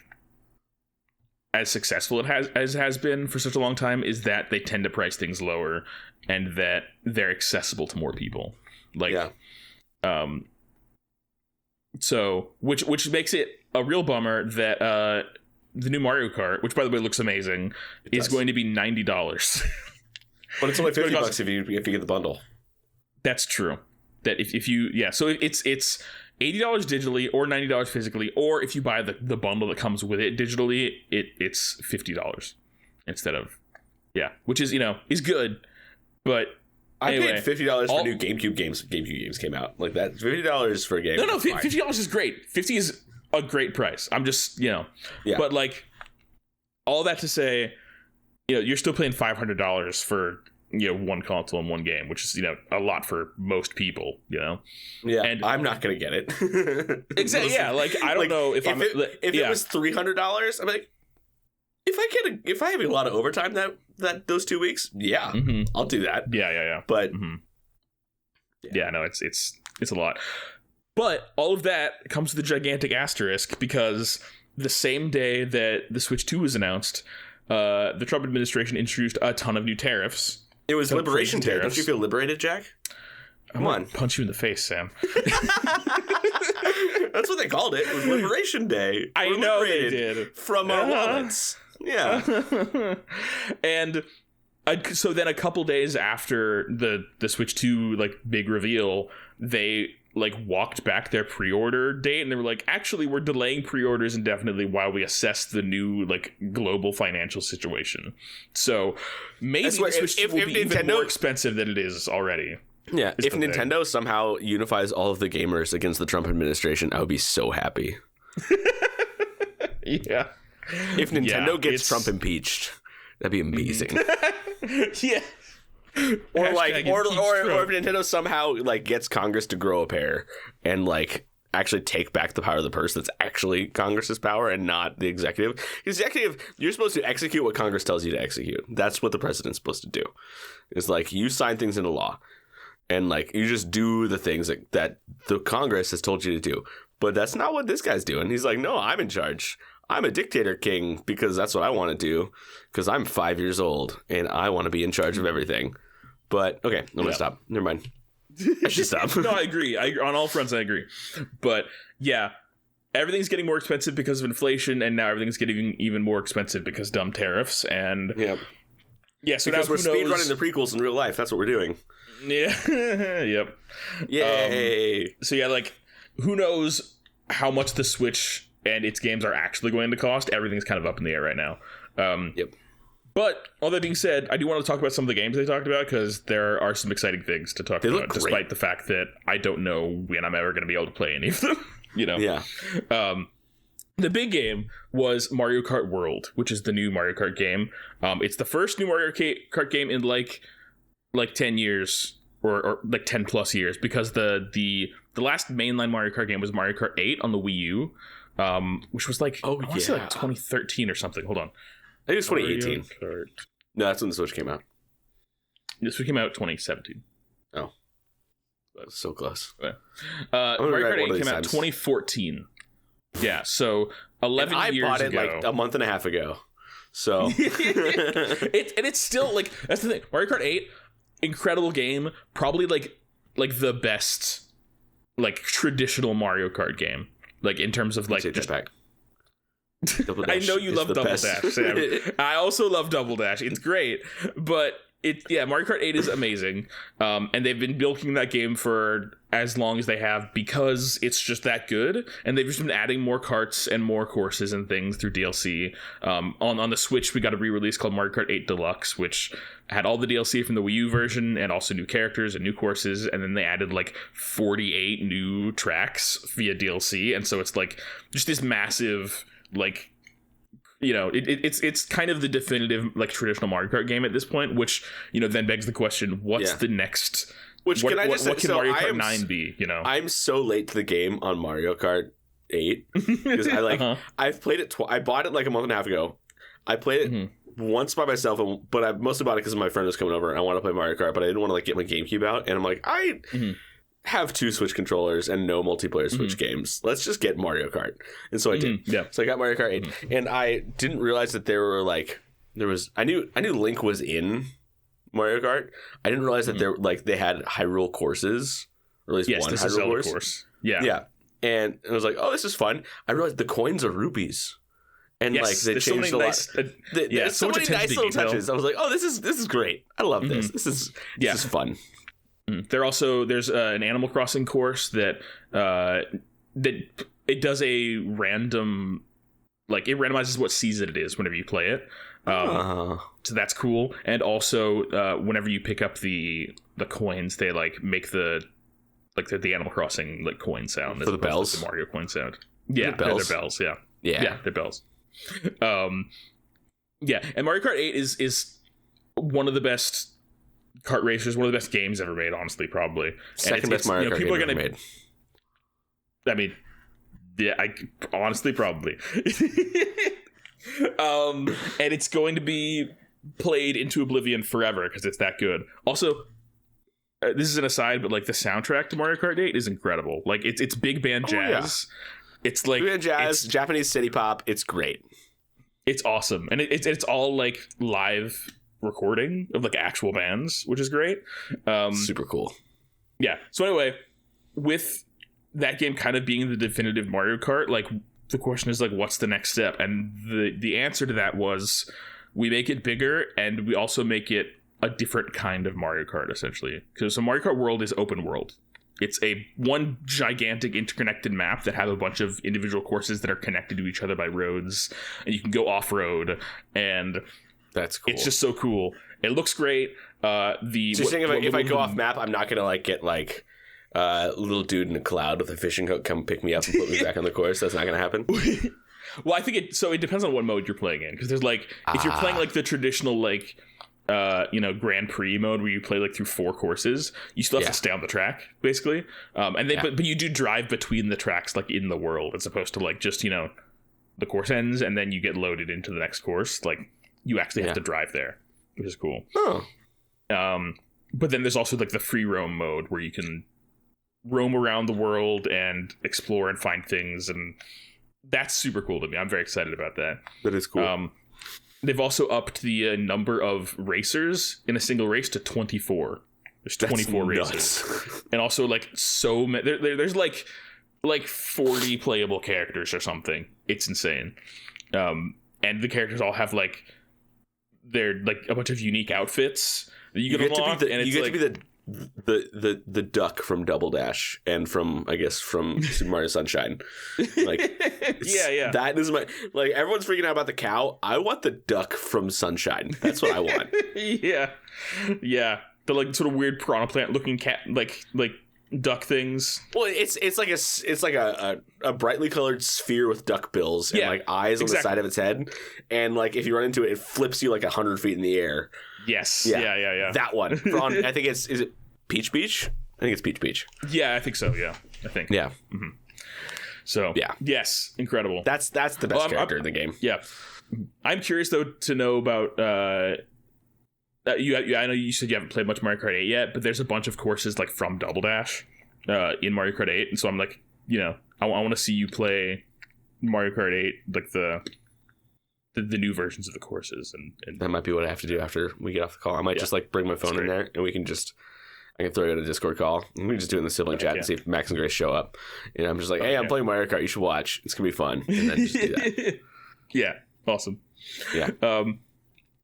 as successful as has been for such a long time is that they tend to price things lower and that they're accessible to more people. Like so which makes it a real bummer that the new Mario Kart, which by the way looks amazing, is going to be $90. But it's only $50 if you get the bundle. That's true. That if you so it's $80 digitally or $90 physically, or if you buy the bundle that comes with it digitally, it's $50 instead of which is, you know, is good, but I Anyway, paid $50 for new GameCube games. GameCube games came out like that. $50 for a game. No, $50 is great. 50 is a great price. I'm just, yeah. But like, all that to say, you're still paying $500 for one console and one game, which is a lot for most people. Yeah, and I'm not gonna get it. Exactly. Yeah, like I don't know if it was $300. I'm like, if I have a lot of overtime that those 2 weeks, I'll do that. Yeah. But no, it's a lot. But all of that comes with a gigantic asterisk, because the same day that the Switch 2 was announced, the Trump administration introduced a ton of new tariffs. It was Liberation Day. Don't you feel liberated, Jack? Come on. Punch you in the face, Sam. That's what they called it. It was Liberation Day. I know they did. From our wallets. Yeah. And so then a couple days after the Switch 2 like big reveal, they like walked back their pre-order date, and they were like, actually, we're delaying pre-orders indefinitely while we assess the new like global financial situation. So maybe the Switch 2 will be even more expensive than it is already. Yeah, if Nintendo somehow unifies all of the gamers against the Trump administration, I would be so happy. Yeah. If Nintendo gets Trump impeached, that'd be amazing. Yeah. Or if Nintendo somehow like gets Congress to grow a pair and like actually take back the power of the purse that's actually Congress's power and not the executive. The executive, you're supposed to execute what Congress tells you to execute. That's what the president's supposed to do. It's like you sign things into law and like you just do the things that the Congress has told you to do. But that's not what this guy's doing. He's like, no, I'm in charge. I'm a dictator king because that's what I want to do, because I'm 5 years old and I want to be in charge of everything. But okay, I'm gonna stop. Never mind. I should stop. No, I agree. On all fronts, I agree. But yeah, everything's getting more expensive because of inflation, and now everything's getting even more expensive because dumb tariffs. And yeah, so because we're speedrunning the prequels in real life. That's what we're doing. Yeah. Yep. Yay. So yeah, like who knows how much the Switch and its games are actually going to cost. Everything's kind of up in the air right now. Yep. But all that being said, I do want to talk about some of the games they talked about, because there are some exciting things to talk about, despite the fact that I don't know when I'm ever going to be able to play any of them. Yeah. The big game was Mario Kart World, which is the new Mario Kart game. It's the first new Mario Kart game in like 10 years or like 10 plus years, because the last mainline Mario Kart game was Mario Kart 8 on the Wii U. Which was like, like 2013 or something. Hold on. I think it's 2018. No, that's when the Switch came out. The Switch came out 2017. Oh. That's so close. Mario Kart 8 came out 2014. Yeah, so 11 years ago. I bought it like a month and a half ago. So. It's still like, that's the thing. Mario Kart 8, incredible game. Probably like the best like traditional Mario Kart game. Like in terms of like just pack. I know you love Double Dash, Sam. I also love Double Dash. It's great, but Mario Kart 8 is amazing. And they've been milking that game for as long as they have, because it's just that good. And they've just been adding more karts and more courses and things through DLC. On the Switch, we got a re-release called Mario Kart 8 Deluxe, which had all the DLC from the Wii U version and also new characters and new courses. And then they added like 48 new tracks via DLC. And so it's like just this massive, like, it's kind of the definitive like traditional Mario Kart game at this point, which then begs the question, what's the next? What can Mario Kart 9 be? I'm so late to the game on Mario Kart 8 because I I've played it. I bought it like a month and a half ago. I played it once by myself, but I mostly bought it because my friend was coming over and I wanted to play Mario Kart, but I didn't want to like get my GameCube out, and I'm like, I have 2 Switch controllers and no multiplayer Switch games. Let's just get Mario Kart. And so I did. Yeah. So I got Mario Kart 8 and I didn't realize that I knew Link was in Mario Kart. I didn't realize that they had Hyrule courses, or at least one Hyrule course. Yeah. Yeah. And I was like, oh, this is fun. I realized the coins are rupees. And like they changed a lot. So many nice little touches. I was like, oh, this is great. I love this. This is fun. There's an Animal Crossing course that it does a random, like it randomizes what season it is whenever you play it. So that's cool. And also, whenever you pick up the coins, they like make the Animal Crossing like coin sound for the bells. The Mario coin sound. Yeah, the bells. They're bells. Yeah, they're bells. Yeah, and Mario Kart 8 is one of the best kart racers, one of the best games ever made, honestly, probably. Second best Mario Kart game ever made. I mean, yeah, honestly probably. And it's going to be played into oblivion forever because it's that good. Also, this is an aside, but like the soundtrack to Mario Kart 8 is incredible. Like it's big band jazz. Yeah. It's like big band jazz, Japanese city pop. It's great. It's awesome, and it's all like live recording of like actual bands, which is great. Super cool. Yeah. So anyway, with that game kind of being the definitive Mario Kart, like the question is like, what's the next step? And the answer to that was, we make it bigger and we also make it a different kind of Mario Kart, essentially. Because so Mario Kart World is open world. It's one gigantic interconnected map that have a bunch of individual courses that are connected to each other by roads, and you can go off-road, and that's cool. It's just so cool. It looks great. If I go off map, I'm not gonna like get like little dude in a cloud with a fishing hook come pick me up and put me back on the course. That's not gonna happen. Well, I think it depends on what mode you're playing in, because there's like if you're playing like the traditional like Grand Prix mode where you play like through 4 courses, you still have to stay on the track basically, and then but you do drive between the tracks like in the world, as opposed to like just the course ends and then you get loaded into the next course. Like you actually have to drive there, which is cool. But then there's also like the free roam mode where you can roam around the world and explore and find things, and that's super cool to me. I'm very excited about that. That is cool. They've also upped the number of racers in a single race to 24. There's 24 racers, and also like so many. There's like 40 playable characters or something. It's insane. And the characters all have like they're like a bunch of unique outfits that you can unlock. You get to be the duck from Double Dash and from Super Mario Sunshine. Like yeah. That is my like everyone's freaking out about the cow. I want the duck from Sunshine. That's what I want. Yeah. The like sort of weird piranha plant looking cat like duck things. Well, it's like a brightly colored sphere with duck bills and like eyes on the side of its head, and like if you run into it, it flips you like 100 feet in the air. Yes. Yeah. That one. I think is it Peach Beach? I think it's Peach Beach. Yeah, I think so. Yeah, I think. Yeah. Mm-hmm. So yeah. Yes, incredible. That's the best character in the game. Yeah. I'm curious though to know about. I know you said you haven't played much Mario Kart 8 yet, but there's a bunch of courses like from Double Dash in Mario Kart 8, and so I'm like, I want to see you play Mario Kart 8, like the new versions of the courses, and that might be what I have to do after we get off the call. I might just like bring my phone in there, and I can throw you in a Discord call. We can just do it in the sibling chat and see if Max and Grace show up. I'm just like, hey, I'm playing Mario Kart. You should watch. It's gonna be fun, and then just do that. Yeah, awesome. Yeah.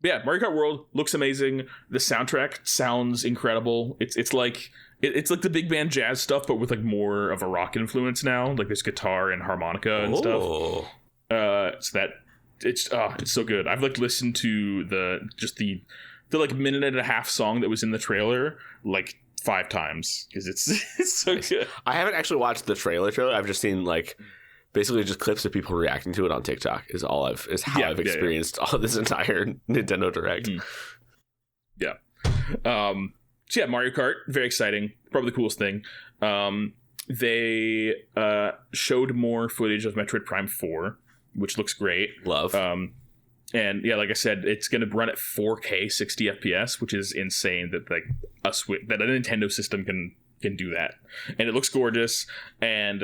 Yeah, Mario Kart World looks amazing. The soundtrack sounds incredible. It's like the big band jazz stuff, but with like more of a rock influence now. Like there's guitar and harmonica and stuff. So that it's so good. I've like listened to the like minute and a half song that was in the trailer like 5 times because it's so good. I haven't actually watched the trailer. I've just seen like basically just clips of people reacting to it on TikTok is how I've experienced all this entire Nintendo Direct. Yeah. So yeah, Mario Kart, very exciting. Probably the coolest thing. They showed more footage of Metroid Prime 4, which looks great. Love. And yeah, like I said, it's going to run at 4K 60 FPS, which is insane that like that a Nintendo system can do that. And it looks gorgeous. And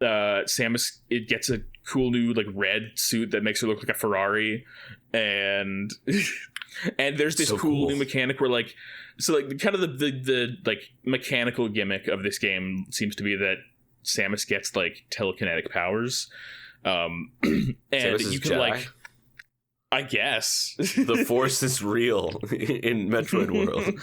Samus, it gets a cool new like red suit that makes her look like a Ferrari, and there's this cool new mechanic where like kind of the like mechanical gimmick of this game seems to be that Samus gets like telekinetic powers, and Samus you can Jedi? Like I guess the Force is real in Metroid World.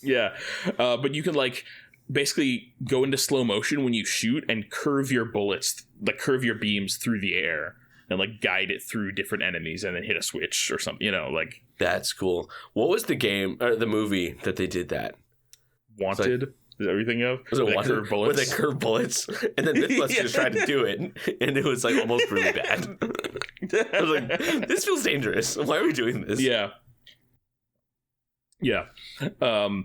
Yeah, but you can like basically go into slow motion when you shoot and curve your bullets, like curve your beams through the air, and like guide it through different enemies and then hit a switch or something, like. That's cool. What was the game or the movie that they did that? Wanted? Is that everything of? Was it Where Wanted? Where they curve bullets? And then Mythbusters tried to do it, and it was like almost really bad. I was like, this feels dangerous. Why are we doing this? Yeah. So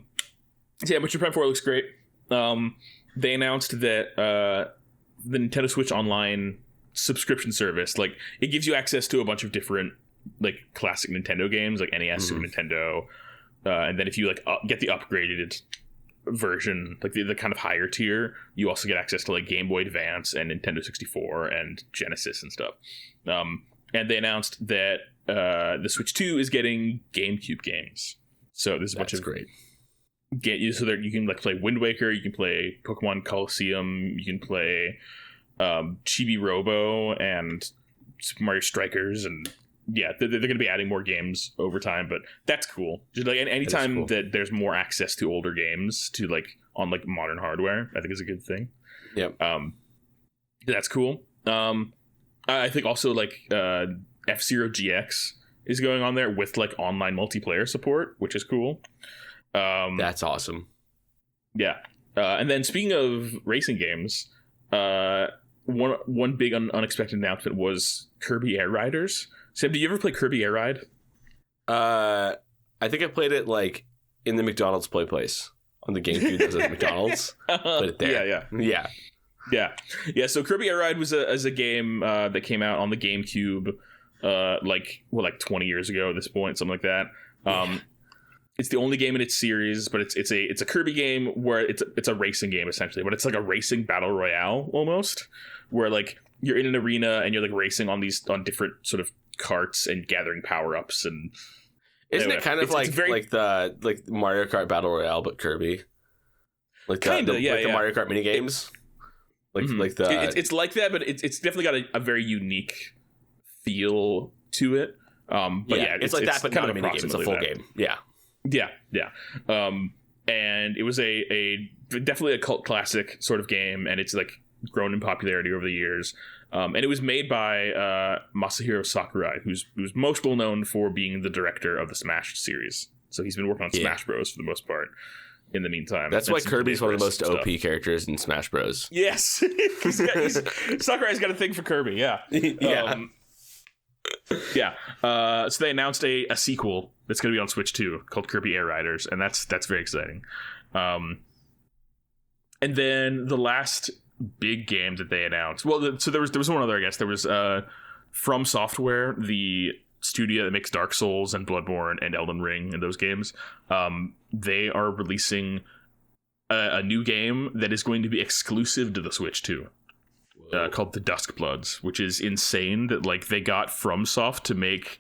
Metroid Prime 4 looks great. They announced that the Nintendo Switch Online subscription service, like, it gives you access to a bunch of different like classic Nintendo games, like NES, Super Nintendo, and then if you like get the upgraded version, like the kind of higher tier, you also get access to like Game Boy Advance and Nintendo 64 and Genesis and stuff. And they announced that the Switch 2 is getting GameCube games. So there's a bunch of great. So that you can like play Wind Waker, you can play Pokemon Colosseum, you can play Chibi Robo and Super Mario Strikers, and yeah, they're going to be adding more games over time, but that's cool. Just like anytime that there's more access to older games to like on like modern hardware, I think is a good thing. Yep. That's cool. I think also like F-Zero GX is going on there with like online multiplayer support, which is cool. That's awesome. Yeah. And then speaking of racing games, one big unexpected announcement was Kirby Air Riders. Sam, did you ever play Kirby Air Ride? I think I played it like in the McDonald's play place on the GameCube. That was at McDonald's. Played it there. Yeah. So Kirby Air Ride was a game that came out on the GameCube, like 20 years ago at this point, something like that. It's the only game in its series, but it's a Kirby game where it's a racing game essentially, but it's like a racing battle royale almost, where like you're in an arena and you're like racing on different sort of carts and gathering power-ups. And isn't it kind of like the Mario Kart Battle Royale but Kirby? Like the Mario Kart mini games? It's like that, but it's definitely got a very unique feel to it. It's like that, but not a mini game. It's a full game. Yeah. And it was a definitely a cult classic sort of game, and it's like grown in popularity over the years. And it was made by Masahiro Sakurai, who's most well known for being the director of the Smash series. So he's been working on Smash Bros for the most part in the meantime. That's why Kirby's one of the most OP characters in Smash Bros. Yes. Sakurai's got a thing for Kirby, yeah. So they announced a sequel that's going to be on Switch 2 called Kirby Air Riders, and that's very exciting. And then the last big game that they announced, so there was one other, I guess. There was From Software, the studio that makes Dark Souls and Bloodborne and Elden Ring and those games. They are releasing a new game that is going to be exclusive to the Switch 2. Called The Duskbloods, which is insane that like they got FromSoft to make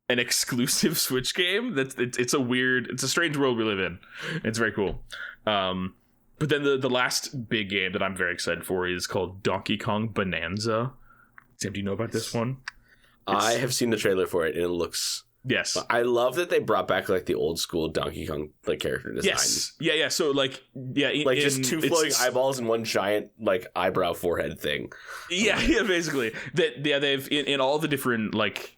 an exclusive Switch game. It's a strange world we live in. It's very cool. But then the last big game that I'm very excited for is called Donkey Kong Bonanza. Sam, do you know about this one? I have seen the trailer for it, and it looks... Yes. I love that they brought back like the old school Donkey Kong like character design. Yes. Yeah. So like, just two flowing eyeballs and one giant like eyebrow forehead thing. Yeah. Basically, they've in all the different like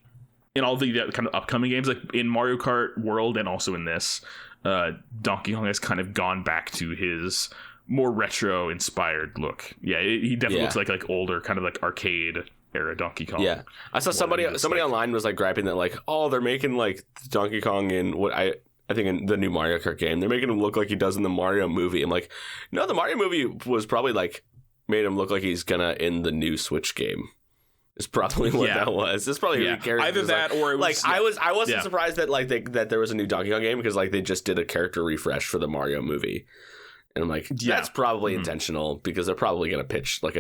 in all the kind of upcoming games, like in Mario Kart World and also in this, Donkey Kong has kind of gone back to his more retro inspired look. Yeah, he definitely looks like older, kind of like arcade era Donkey Kong. Yeah, I saw somebody online was like griping that like, oh, they're making like Donkey Kong in what I think in the new Mario Kart game, they're making him look like he does in the Mario movie. I'm like, no, the Mario movie was probably like made him look like he's gonna in the new Switch game. Is probably what that was. It's probably who character either that or it was like I wasn't surprised that like that there was a new Donkey Kong game because like they just did a character refresh for the Mario movie, and I'm like, that's probably intentional because they're probably gonna pitch like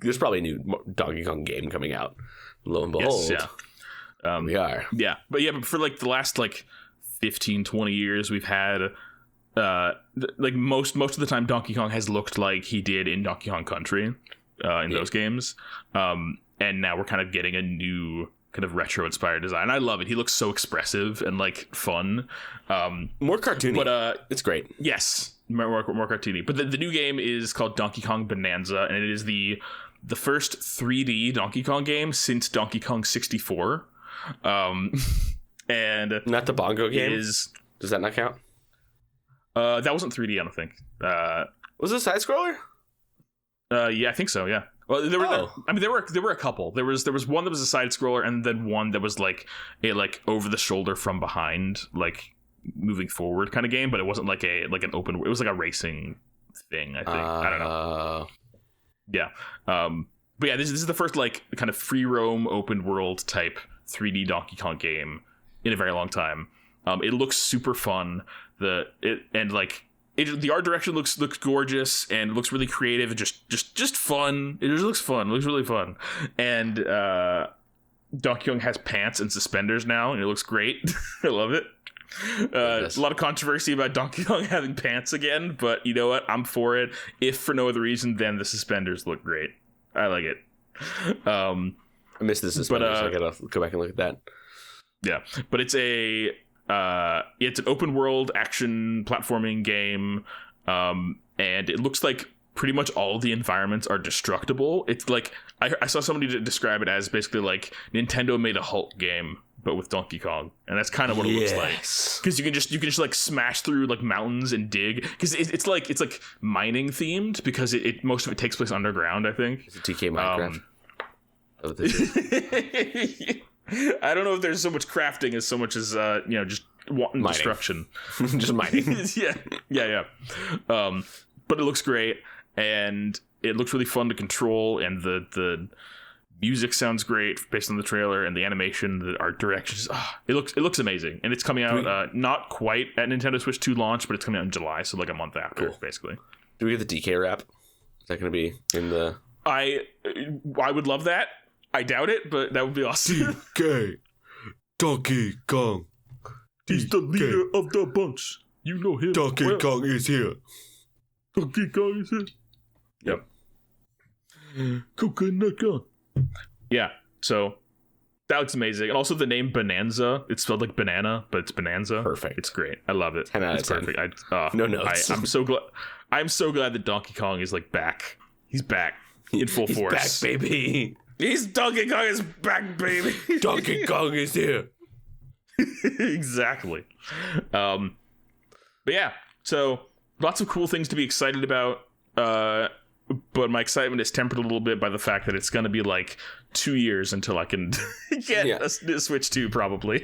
there's probably a new Donkey Kong game coming out. Lo and behold, we are. Yeah, but for like the last like 15, 20 years, we've had like most of the time Donkey Kong has looked like he did in Donkey Kong Country in those games. And now we're kind of getting a new kind of retro inspired design. I love it. He looks so expressive and like fun. More cartoony. But it's great. Yes. more cartoony. But the new game is called Donkey Kong Bonanza, and it is the first 3D Donkey Kong game since Donkey Kong 64. And not the bongo game. Does that not count? That wasn't 3D, I don't think. Was it a side scroller? Yeah, I think so. Yeah. Well, there were a couple. There was one that was a side scroller, and then one that was like a over the shoulder from behind, like moving forward kind of game. But it wasn't like an open. It was like a racing thing. I think. I don't know. Yeah. But yeah, this is the first like kind of free roam open world type 3D Donkey Kong game in a very long time. It looks super fun. The art direction looks gorgeous and looks really creative and just fun. It just looks fun. It looks really fun. And Donkey Kong has pants and suspenders now, and it looks great. I love it. A lot of controversy about Donkey Kong having pants again, but you know what? I'm for it. If for no other reason, then the suspenders look great. I like it. I missed the suspenders, so I gotta go back and look at that. Yeah, but it's an open world action platforming game, and it looks like pretty much all the environments are destructible. It's like I saw somebody describe it as basically like Nintendo made a Hulk game, but with Donkey Kong, and that's kind of what it looks like. Because you can just like smash through like mountains and dig. Because it's like mining themed, because it most of it takes place underground. I think. Is it TK Minecraft? I don't know if there's so much crafting as so much as just wanton destruction. Just mining. yeah. But it looks great, and it looks really fun to control, and the music sounds great based on the trailer, and the animation, the art directions. It looks amazing, and it's coming out not quite at Nintendo Switch 2 launch, but it's coming out in July, so like a month after, basically. Do we get the DK rap? Is that going to be in the? I would love that. I doubt it, but that would be awesome. DK, Donkey Kong. He's the leader of the bunch. You know him. Donkey Kong is here. Donkey Kong is here. Yep. Coconut Kong. Yeah, so that looks amazing. And also the name Bonanza, it's spelled like banana, but it's Bonanza. Perfect. It's great. I love it. 10 out of it's 10. Perfect. No notes. I'm so glad that Donkey Kong is like back. He's back in full force. He's back, baby. Donkey Kong is back, baby. Donkey Kong is here. Exactly. But yeah, so lots of cool things to be excited about. But my excitement is tempered a little bit by the fact that it's going to be like 2 years until I can get a Switch 2, probably.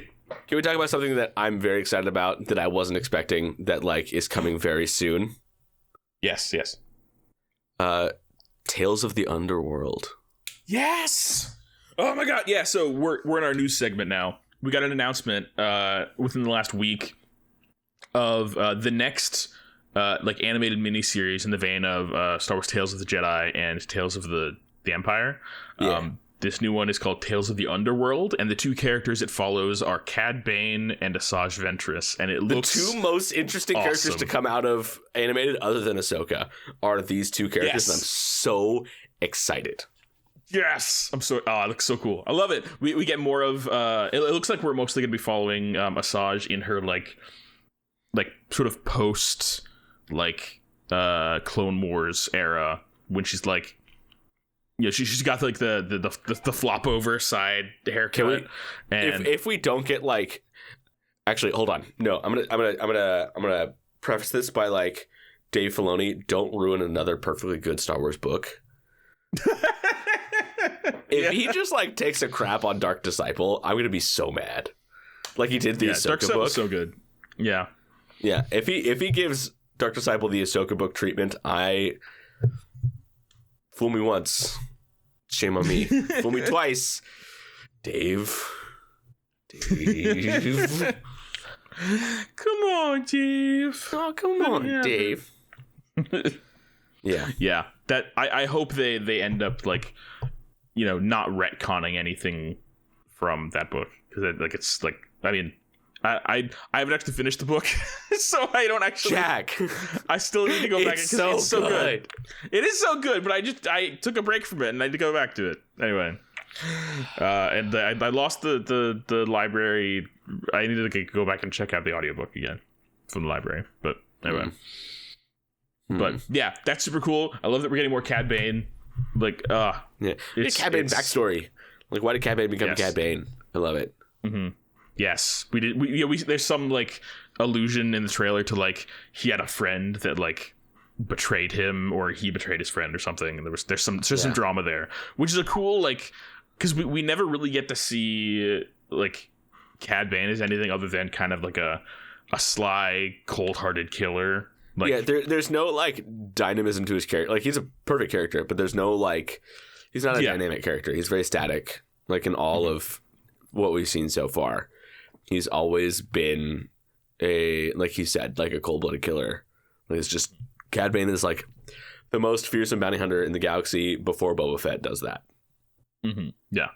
Can we talk about something that I'm very excited about that I wasn't expecting that like is coming very soon? Yes. Tales of the Underworld. Yes. Oh my god. Yeah. So we're in our news segment now. We got an announcement within the last week of the next like animated miniseries in the vein of Star Wars Tales of the Jedi and Tales of the Empire. This new one is called Tales of the Underworld, and the two characters it follows are Cad Bane and Asajj Ventress, and it looks the two most interesting characters to come out of animated, other than Ahsoka, are these two characters, and I'm so excited. Yes, I'm so. It looks so cool. I love it. We get more of. It looks like we're mostly gonna be following Asajj in her like sort of post Clone Wars era, when she's like. She's got like the flop over side haircut. And if we don't get like, actually, hold on. No, I'm gonna preface this by like, Dave Filoni, don't ruin another perfectly good Star Wars book. If he just like takes a crap on Dark Disciple, I'm gonna be so mad. Like he did the Ahsoka book. So good. Yeah. If he gives Dark Disciple the Ahsoka book treatment, fool me once, shame on me. Fool me twice, Dave. Come on, Dave. Oh, come on, Dave. Yeah. That I hope they end up like, not retconning anything from that book, because like it's like, I mean, I haven't actually finished the book, so I don't actually. Jack, I still need to go back. It's so good. It is so good, but I took a break from it and I need to go back to it anyway. And I lost the library. I needed to go back and check out the audiobook again from the library. But anyway, But yeah, that's super cool. I love that we're getting more Cad Bane. Like, Cad Bane backstory. Like, why did Cad Bane become Cad Bane? I love it. Yes, we did. There's some like allusion in the trailer to like he had a friend that like betrayed him, or he betrayed his friend or something. And there's some drama there, which is a cool like, because we never really get to see like Cad Bane as anything other than kind of like a sly, cold-hearted killer. Like, yeah, there's no like dynamism to his character. Like, he's a perfect character, but there's no like, he's not a dynamic character. He's very static. Like in all of what we've seen so far, he's always been like you said, like a cold-blooded killer. Like, it's just Cad Bane is like the most fearsome bounty hunter in the galaxy before Boba Fett does that. Yeah.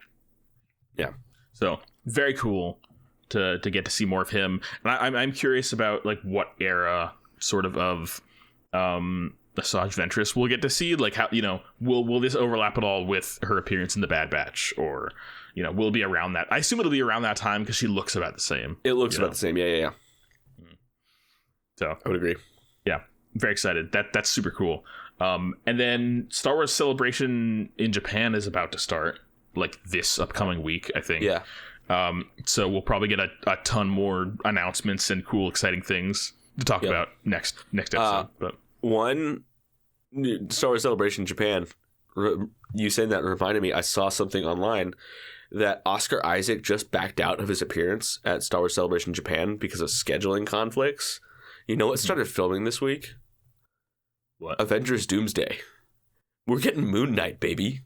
So very cool to get to see more of him, and I'm curious about like what era sort of Asajj Ventress we'll get to see. Like, how, you know, will this overlap at all with her appearance in the Bad Batch, or, you know, will it be around that? I assume it'll be around that time because she looks about the same. It looks about the same. Yeah. So I would agree. Yeah, very excited. That's super cool. And then Star Wars Celebration in Japan is about to start, like this upcoming week, I think. Yeah. So we'll probably get a ton more announcements and cool, exciting things to talk about next episode. But one Star Wars Celebration Japan, you saying that reminded me, I saw something online that Oscar Isaac just backed out of his appearance at Star Wars Celebration Japan because of scheduling conflicts. You know what started filming this week? What? Avengers Doomsday. We're getting Moon Knight, baby.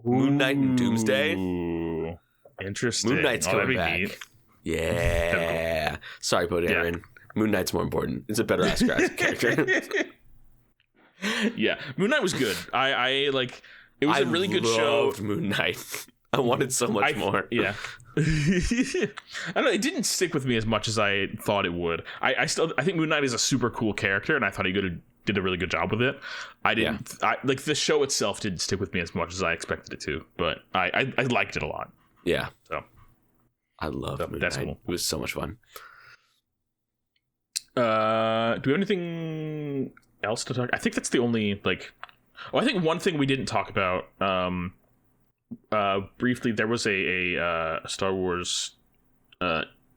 Moon Knight and Doomsday. Ooh, interesting. Moon Knight's coming back. Neat. Yeah. Sorry, Bo Dameron. Moon Knight's more important. It's a better Oscar Isaac character. Yeah, Moon Knight was good. I like. It was a really good show. Moon Knight. I wanted so much more. Yeah. I don't know. It didn't stick with me as much as I thought it would. I think Moon Knight is a super cool character, and I thought he did a really good job with it. I didn't. Yeah. Like the show itself didn't stick with me as much as I expected it to, but I liked it a lot. Yeah. So I love Moon Knight. Cool. It was so much fun. Do we have anything else to talk? I think that's the only like. Oh, I think one thing we didn't talk about. Briefly, there was a Star Wars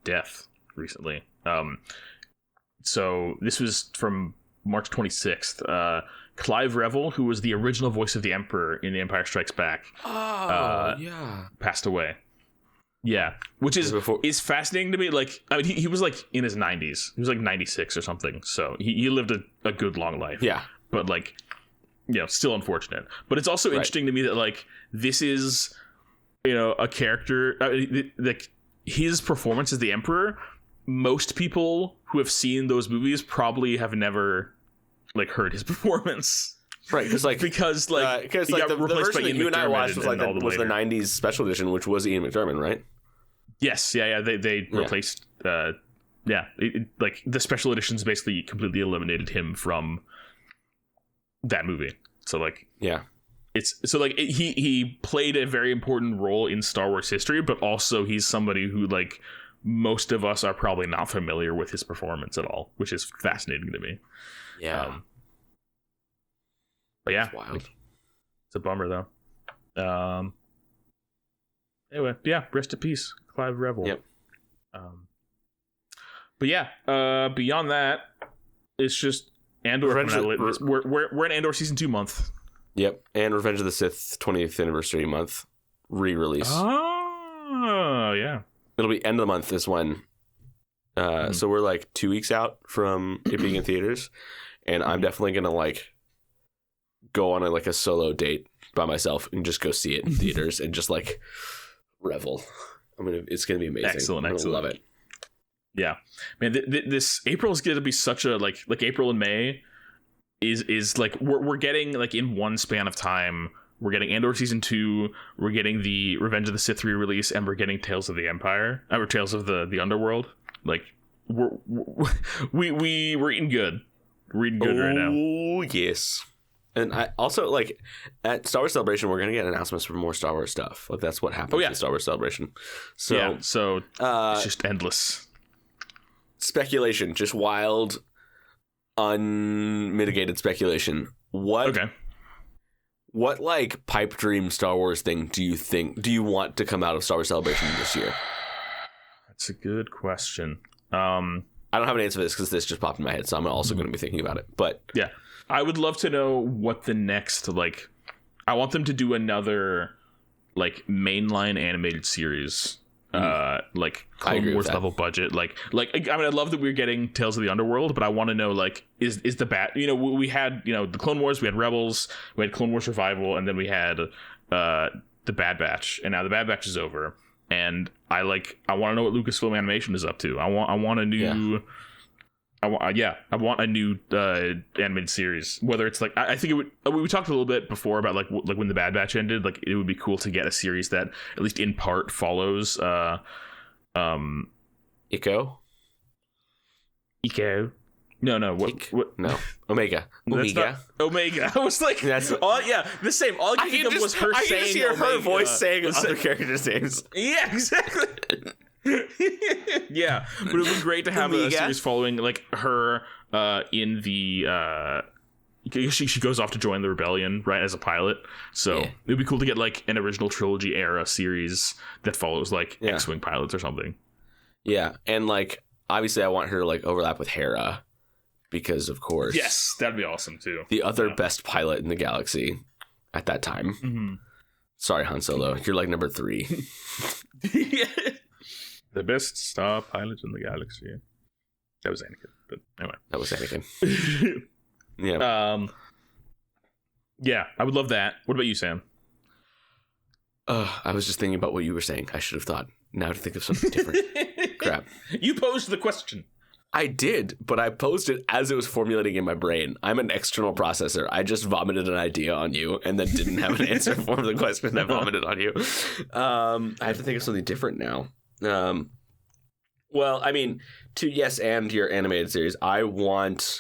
death recently. So this was from March 26th. Clive Revill, who was the original voice of the Emperor in The Empire Strikes Back, passed away. Yeah, which is fascinating to me. Like, I mean, he was like in his 90s. He was like 96 or something. So he lived a good long life. Yeah, but like, you know, still unfortunate. But it's also interesting to me that like this is, you know, a character like his performance as the Emperor. Most people who have seen those movies probably have never like heard his performance. Right, because the version that you and I watched was was the '90s special edition, which was Ian McDiarmid, right? Yes, yeah. They replaced, like the special editions basically completely eliminated him from that movie. So like, yeah, he played a very important role in Star Wars history, but also he's somebody who like most of us are probably not familiar with his performance at all, which is fascinating to me. Yeah. But yeah, wild. It's a bummer though. Anyway, yeah, rest in peace, Clive Revill. Yep. But yeah, beyond that, it's just Andor. We're in Andor season 2 month. Yep, and Revenge of the Sith 20th anniversary month re-release. Oh yeah, it'll be end of the month. This one. So we're like 2 weeks out from it being in theaters, and I'm definitely gonna like go on a solo date by myself and just go see it in theaters and just like revel. It's gonna be amazing. Excellent. Love it. Yeah, man. This April is gonna be such a like April and May is like we're getting like in one span of time. We're getting Andor season 2. We're getting the Revenge of the Sith re-release, and we're getting Tales of the Empire, or Tales of the Underworld. Like we're eating good. We're eating good right now. Oh yes. And I also like at Star Wars Celebration, we're gonna get announcements for more Star Wars stuff. Like that's what happens at Star Wars Celebration. So it's just endless speculation, just wild unmitigated speculation. What like pipe dream Star Wars thing do you want to come out of Star Wars Celebration this year? That's a good question. I don't have an answer for this because this just popped in my head, so I'm also going to be thinking about it. But yeah, I would love to know what the next, like, I want them to do another, like, mainline animated series, like Clone Wars level budget. Like, I mean, I love that we're getting Tales of the Underworld, but I want to know, like, is the we had, the Clone Wars, we had Rebels, we had Clone Wars Revival, and then we had the Bad Batch, and now the Bad Batch is over. And I want to know what Lucasfilm Animation is up to. I want a new, I want a new animated series. Whether it's like, I think it would. We talked a little bit before about like when the Bad Batch ended. Like, it would be cool to get a series that at least in part follows. Eco. No. What? No. Omega. Omega. I was like, the same. All I could think of was her saying. I can just hear her voice saying other characters' names. Yeah, exactly. Yeah, but it would be great to have a series following like her in the. She goes off to join the rebellion, right, as a pilot. So it'd be cool to get like an original trilogy era series that follows like X-wing pilots or something. Yeah, and like obviously I want her to like overlap with Hera. Because, of course... Yes, that'd be awesome, too. The other best pilot in the galaxy at that time. Mm-hmm. Sorry, Han Solo. You're like number 3. The best star pilot in the galaxy. That was Anakin. But anyway. That was Anakin. Yeah. Yeah, I would love that. What about you, Sam? I was just thinking about what you were saying. I should have thought. Now to think of something different. Crap. You posed the question. I did, but I posed it as it was formulating in my brain. I'm an external processor. I just vomited an idea on you and then didn't have an answer for the question I vomited on you. I have to think of something different now. Well, I mean, to yes and your animated series, I want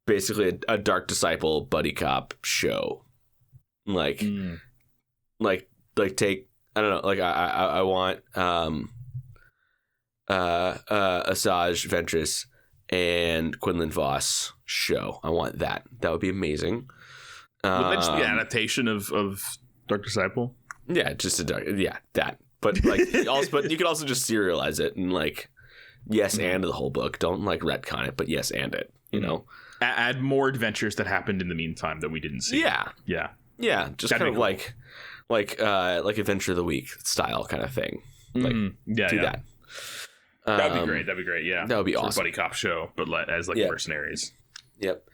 basically a Dark Disciple buddy cop show. Like take, I don't know, like I want... Asajj Ventress and Quinlan Voss show. I want that. That would be amazing. Would that just be an adaptation of Dark Disciple? Yeah, just that. But like, but you could also just serialize it and like, and the whole book. Don't like retcon it, but and it. You know, add more adventures that happened in the meantime that we didn't see. Yeah. Just that'd kind of cool. like Adventure of the Week style kind of thing. Like, do that. That'd be great. Yeah, that would be awesome. Buddy cop show, but as like mercenaries. Yep.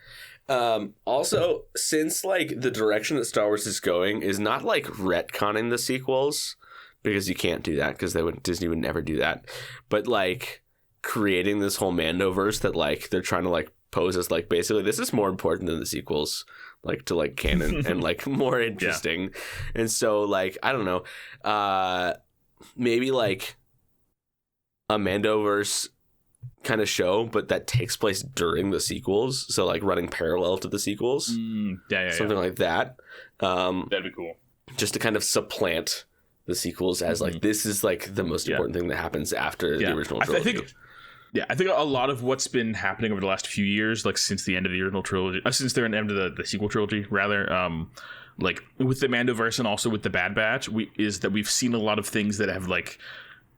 Also, since like the direction that Star Wars is going is not like retconning the sequels, because you can't do that because Disney would never do that. But like creating this whole Mandoverse that like they're trying to like pose as like basically this is more important than the sequels, like to like canon and like more interesting. And so like I don't know, maybe like a Mandoverse kind of show, but that takes place during the sequels, so like running parallel to the sequels, something like that. That'd be cool, just to kind of supplant the sequels as like this is like the most important thing that happens after the original trilogy. I think a lot of what's been happening over the last few years, like since the end of the original trilogy, since they're in the end of the sequel trilogy, rather, like with the Mandoverse and also with the Bad Batch, is that we've seen a lot of things that have like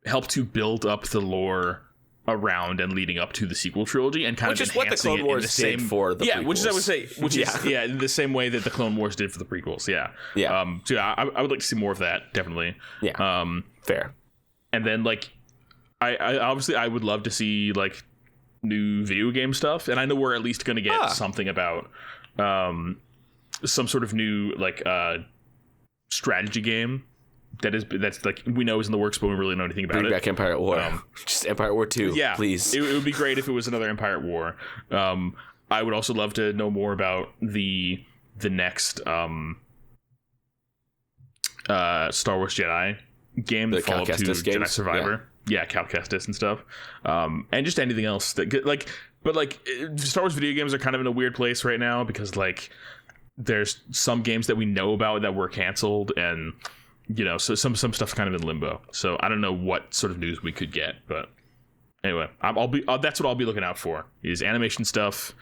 helped to build up the lore around and leading up to the sequel trilogy, and kind of enhancing what the Clone Wars did for the prequels. Which is I would say, in the same way that the Clone Wars did for the prequels. I would like to see more of that, definitely. Fair. And then like I obviously I would love to see like new video game stuff, and I know we're at least going to get something about some sort of new like strategy game that's like we know is in the works, but we really know anything about it. Bring back Empire at War. Just Empire at War 2, please. It would be great if it was another Empire at War. I would also love to know more about the next Star Wars Jedi game, the follow-up to Jedi Survivor. Cal Kestis and stuff, and just anything else that like. But like Star Wars video games are kind of in a weird place right now because like there's some games that we know about that were canceled, and so some stuff's kind of in limbo. So I don't know what sort of news we could get, but Anyway, that's what I'll be looking out for, is animation stuff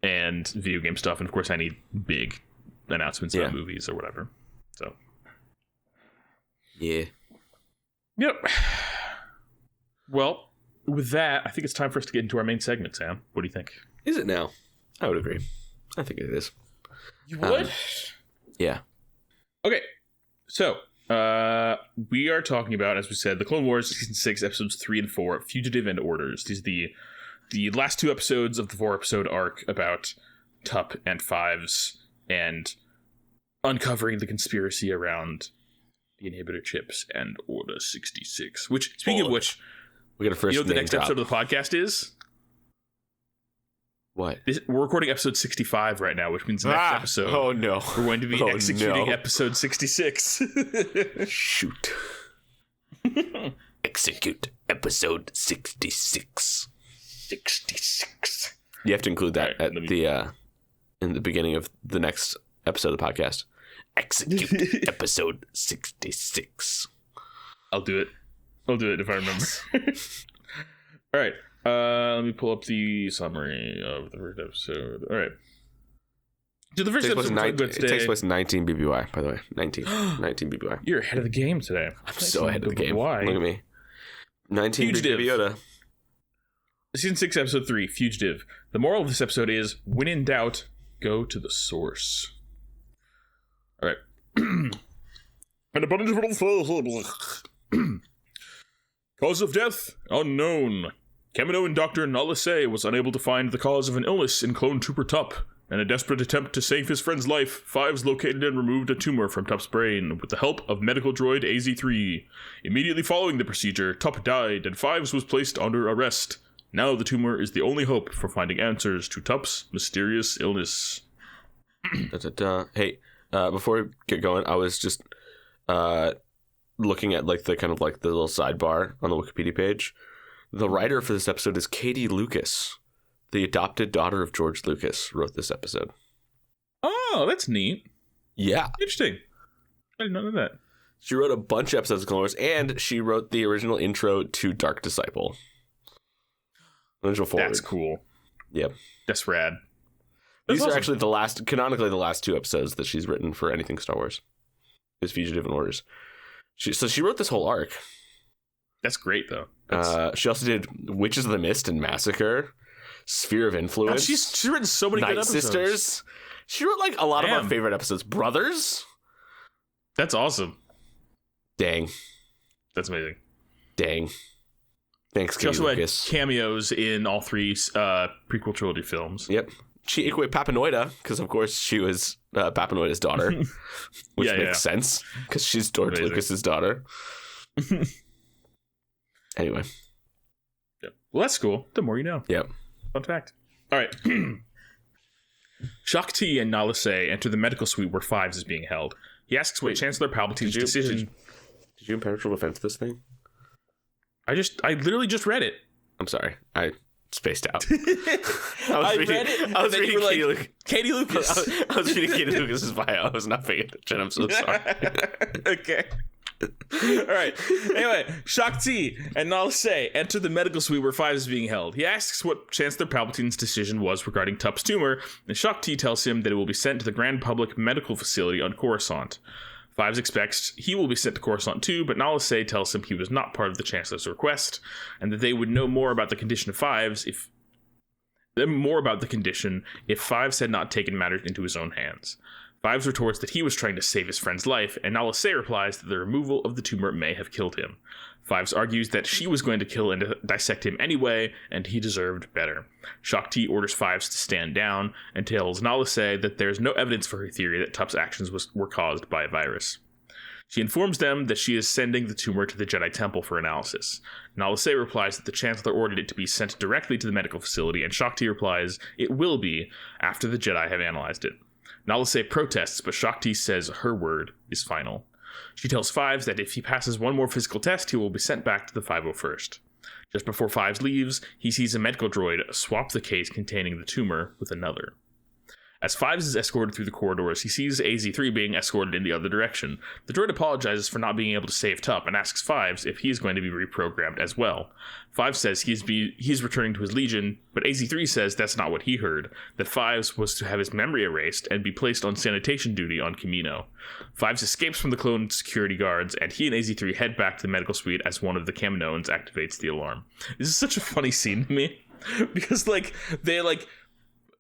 and video game stuff, and of course any big announcements about movies or whatever. So yeah. Yep. Well, with that, I think it's time for us to get into our main segment, Sam. What do you think? Is it now? I would agree. I think it is. You would? Yeah. Okay. So, we are talking about, as we said, the Clone Wars Season 6, Episodes 3 and 4, Fugitive and Orders. These are the last 2 episodes of the 4-episode arc about Tup and Fives and uncovering the conspiracy around the inhibitor chips and Order 66. Which, speaking of which, we got a first. You know what the next episode of the podcast is? What? We're recording episode 65 right now, which means the next episode. Oh no! We're going to be executing episode 66. Shoot! Execute episode 66. 66. You have to include that at in the beginning of the next episode of the podcast. Execute episode 66. I'll do it if I remember. All right. Let me pull up the summary of the first episode. All right. So the first episode it takes place in 19 BBY, by the way. 19 BBY. You're ahead of the game today. I'm so ahead of the game. Why? Look at me. 19 Fugitive. BB Yoda. Season 6, Episode 3, Fugitive. The moral of this episode is, when in doubt, go to the source. All right. An abundance of cause of death unknown. Kamino and Dr. Nalase was unable to find the cause of an illness in clone trooper Tup. In a desperate attempt to save his friend's life, Fives located and removed a tumor from Tup's brain with the help of medical droid AZ3. Immediately following the procedure, Tup died and Fives was placed under arrest. Now the tumor is the only hope for finding answers to Tup's mysterious illness. Hey, before we get going, I was just looking at like the kind of like the little sidebar on the Wikipedia page. The writer for this episode is Katie Lucas, the adopted daughter of George Lucas, wrote this episode. Oh, that's neat. Yeah. Interesting. I did not know that. She wrote a bunch of episodes of Clone Wars, and she wrote the original intro to Dark Disciple. Original forward. That's cool. Yep. That's rad. These are actually canonically the last 2 episodes that she's written for anything Star Wars. Is Fugitive and Orders. So she wrote this whole arc. That's great, though. She also did Witches of the Mist and Massacre, Sphere of Influence. She's written so many good episodes. Sisters. She wrote like a lot of our favorite episodes. Brothers. That's awesome. Dang. That's amazing. Dang. Thanks, Katie Lucas. She also had cameos in all 3 prequel trilogy films. Yep. She equated Papanoida, because of course she was Papanoida's daughter, which makes sense, because she's George Lucas's daughter. Anyway. Yep. Well, that's cool. The more you know. Yep. Fun fact. All right. Shakti and Nalase enter the medical suite where Fives is being held. He asks what Chancellor Palpatine's decision... Did you impenetrable defense this thing? I literally just read it. I'm sorry. I spaced out. I read it. I was reading Katie Lucas. I was reading Katie Lucas's bio. I was not paying attention. I'm so sorry. Okay. All right. Anyway, Shakti and Nalase enter the medical suite where Fives is being held. He asks what Chancellor Palpatine's decision was regarding Tup's tumor, and Shakti tells him that it will be sent to the Grand Public Medical Facility on Coruscant. Fives expects he will be sent to Coruscant too, but Nalase tells him he was not part of the Chancellor's request, and that they would know more about the condition of Fives if Fives had not taken matters into his own hands. Fives retorts that he was trying to save his friend's life, and Nalase replies that the removal of the tumor may have killed him. Fives argues that she was going to kill and dissect him anyway, and he deserved better. Shakti orders Fives to stand down, and tells Nalase that there's no evidence for her theory that Tup's actions were caused by a virus. She informs them that she is sending the tumor to the Jedi Temple for analysis. Nalase replies that the Chancellor ordered it to be sent directly to the medical facility, and Shakti replies it will be after the Jedi have analyzed it. Nalase protests, but Shakti says her word is final. She tells Fives that if he passes one more physical test, he will be sent back to the 501st. Just before Fives leaves, he sees a medical droid swap the case containing the tumor with another. As Fives is escorted through the corridors, he sees AZ3 being escorted in the other direction. The droid apologizes for not being able to save Tup and asks Fives if he is going to be reprogrammed as well. Fives says he's returning to his Legion, but AZ3 says that's not what he heard, that Fives was to have his memory erased and be placed on sanitation duty on Kamino. Fives escapes from the clone security guards, and he and AZ3 head back to the medical suite as one of the Kaminoans activates the alarm. This is such a funny scene to me, because,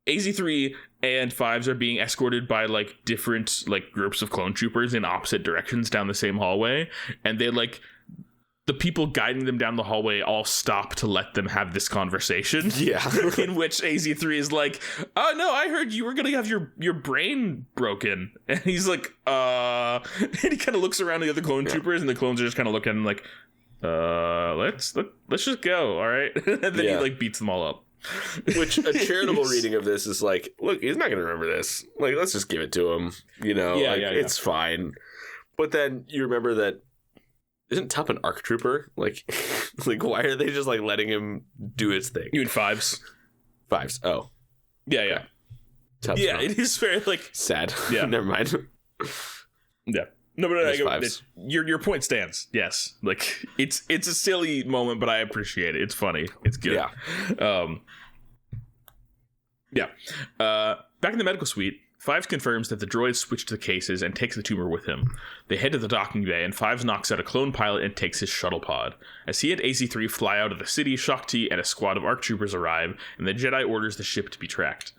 AZ3 and Fives are being escorted by different groups of clone troopers in opposite directions down the same hallway, and they the people guiding them down the hallway all stop to let them have this conversation. Yeah. In which AZ3 is like, "Oh no, I heard you were gonna have your brain broken," and he's like, and he kind of looks around the other clone troopers, and the clones are just kind of looking at him like, let's just go, all right. And then he beats them all up. Which a charitable reading of this is look, he's not gonna remember this. Let's just give it to him. It's fine. But then you remember that isn't Tup an ARC trooper? Why are they just letting him do his thing? You mean Fives? Fives. Oh, yeah. Tup's yeah, it is very sad. Yeah, never mind. Yeah. No, but your point stands. Yes, it's a silly moment, but I appreciate it. It's funny. It's good. Yeah. Back in the medical suite, Fives confirms that the droid switched the cases and takes the tumor with him. They head to the docking bay, and Fives knocks out a clone pilot and takes his shuttle pod. As he and AZ3 fly out of the city, Shakti and a squad of ARC troopers arrive, and the Jedi orders the ship to be tracked.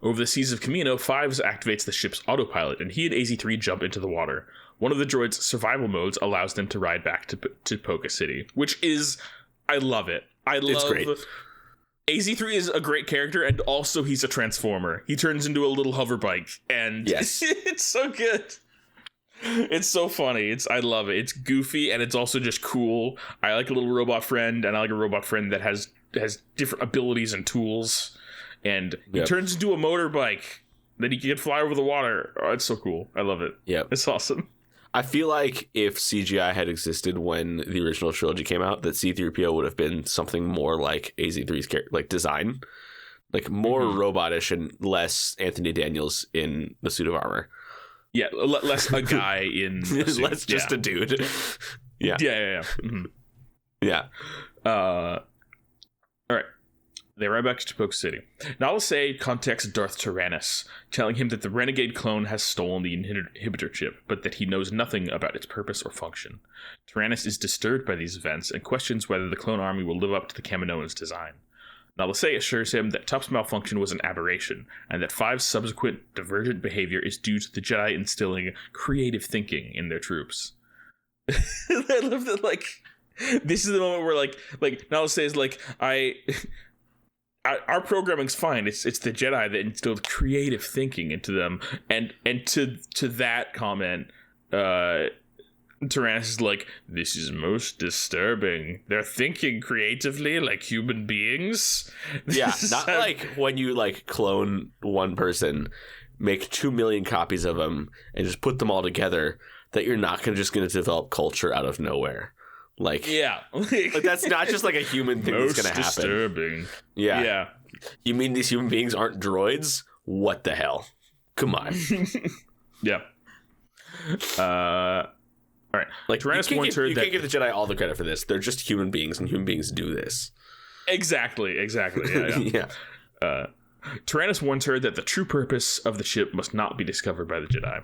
Over the seas of Kamino, Fives activates the ship's autopilot, and he and AZ3 jump into the water. One of the droid's survival modes allows them to ride back to Poca City, which is... I love it. It's great. AZ3 is a great character, and also he's a transformer. He turns into a little hover bike, and yes. It's so good. It's so funny. I love it. It's goofy, and it's also just cool. I like a little robot friend, and I like a robot friend that has different abilities and tools, and he turns into a motorbike. Then he can fly over the water. Oh, it's so cool. I love it. Yeah, it's awesome. I feel like if CGI had existed when the original trilogy came out, that C-3PO would have been something more like AZ3's design, more robotish and less Anthony Daniels in the suit of armor. Yeah, less a guy in a suit. Less just a dude. Yeah. Mm-hmm. Yeah. All right. They ride back to Poca City. Nala Se contacts Darth Tyrannus, telling him that the renegade clone has stolen the inhibitor chip, but that he knows nothing about its purpose or function. Tyrannus is disturbed by these events and questions whether the clone army will live up to the Kaminoans' design. Nala Se assures him that Tup's malfunction was an aberration, and that Five's subsequent divergent behavior is due to the Jedi instilling creative thinking in their troops. I love that, this is the moment where, Nala Se is our programming's fine. It's the Jedi that instilled creative thinking into them, and to that comment, Tyrannus is like, "This is most disturbing. They're thinking creatively like human beings." Yeah, not when you clone one person, make 2 million copies of them, and just put them all together. That you're not just going to develop culture out of nowhere. That's not just a human thing that's going to happen. Disturbing. Yeah. You mean these human beings aren't droids? What the hell? Come on. Yeah. All right. Tyrannus you can't give the Jedi all the credit for this. They're just human beings, and human beings do this. Exactly. Yeah. Tyrannus warns her that the true purpose of the ship must not be discovered by the Jedi.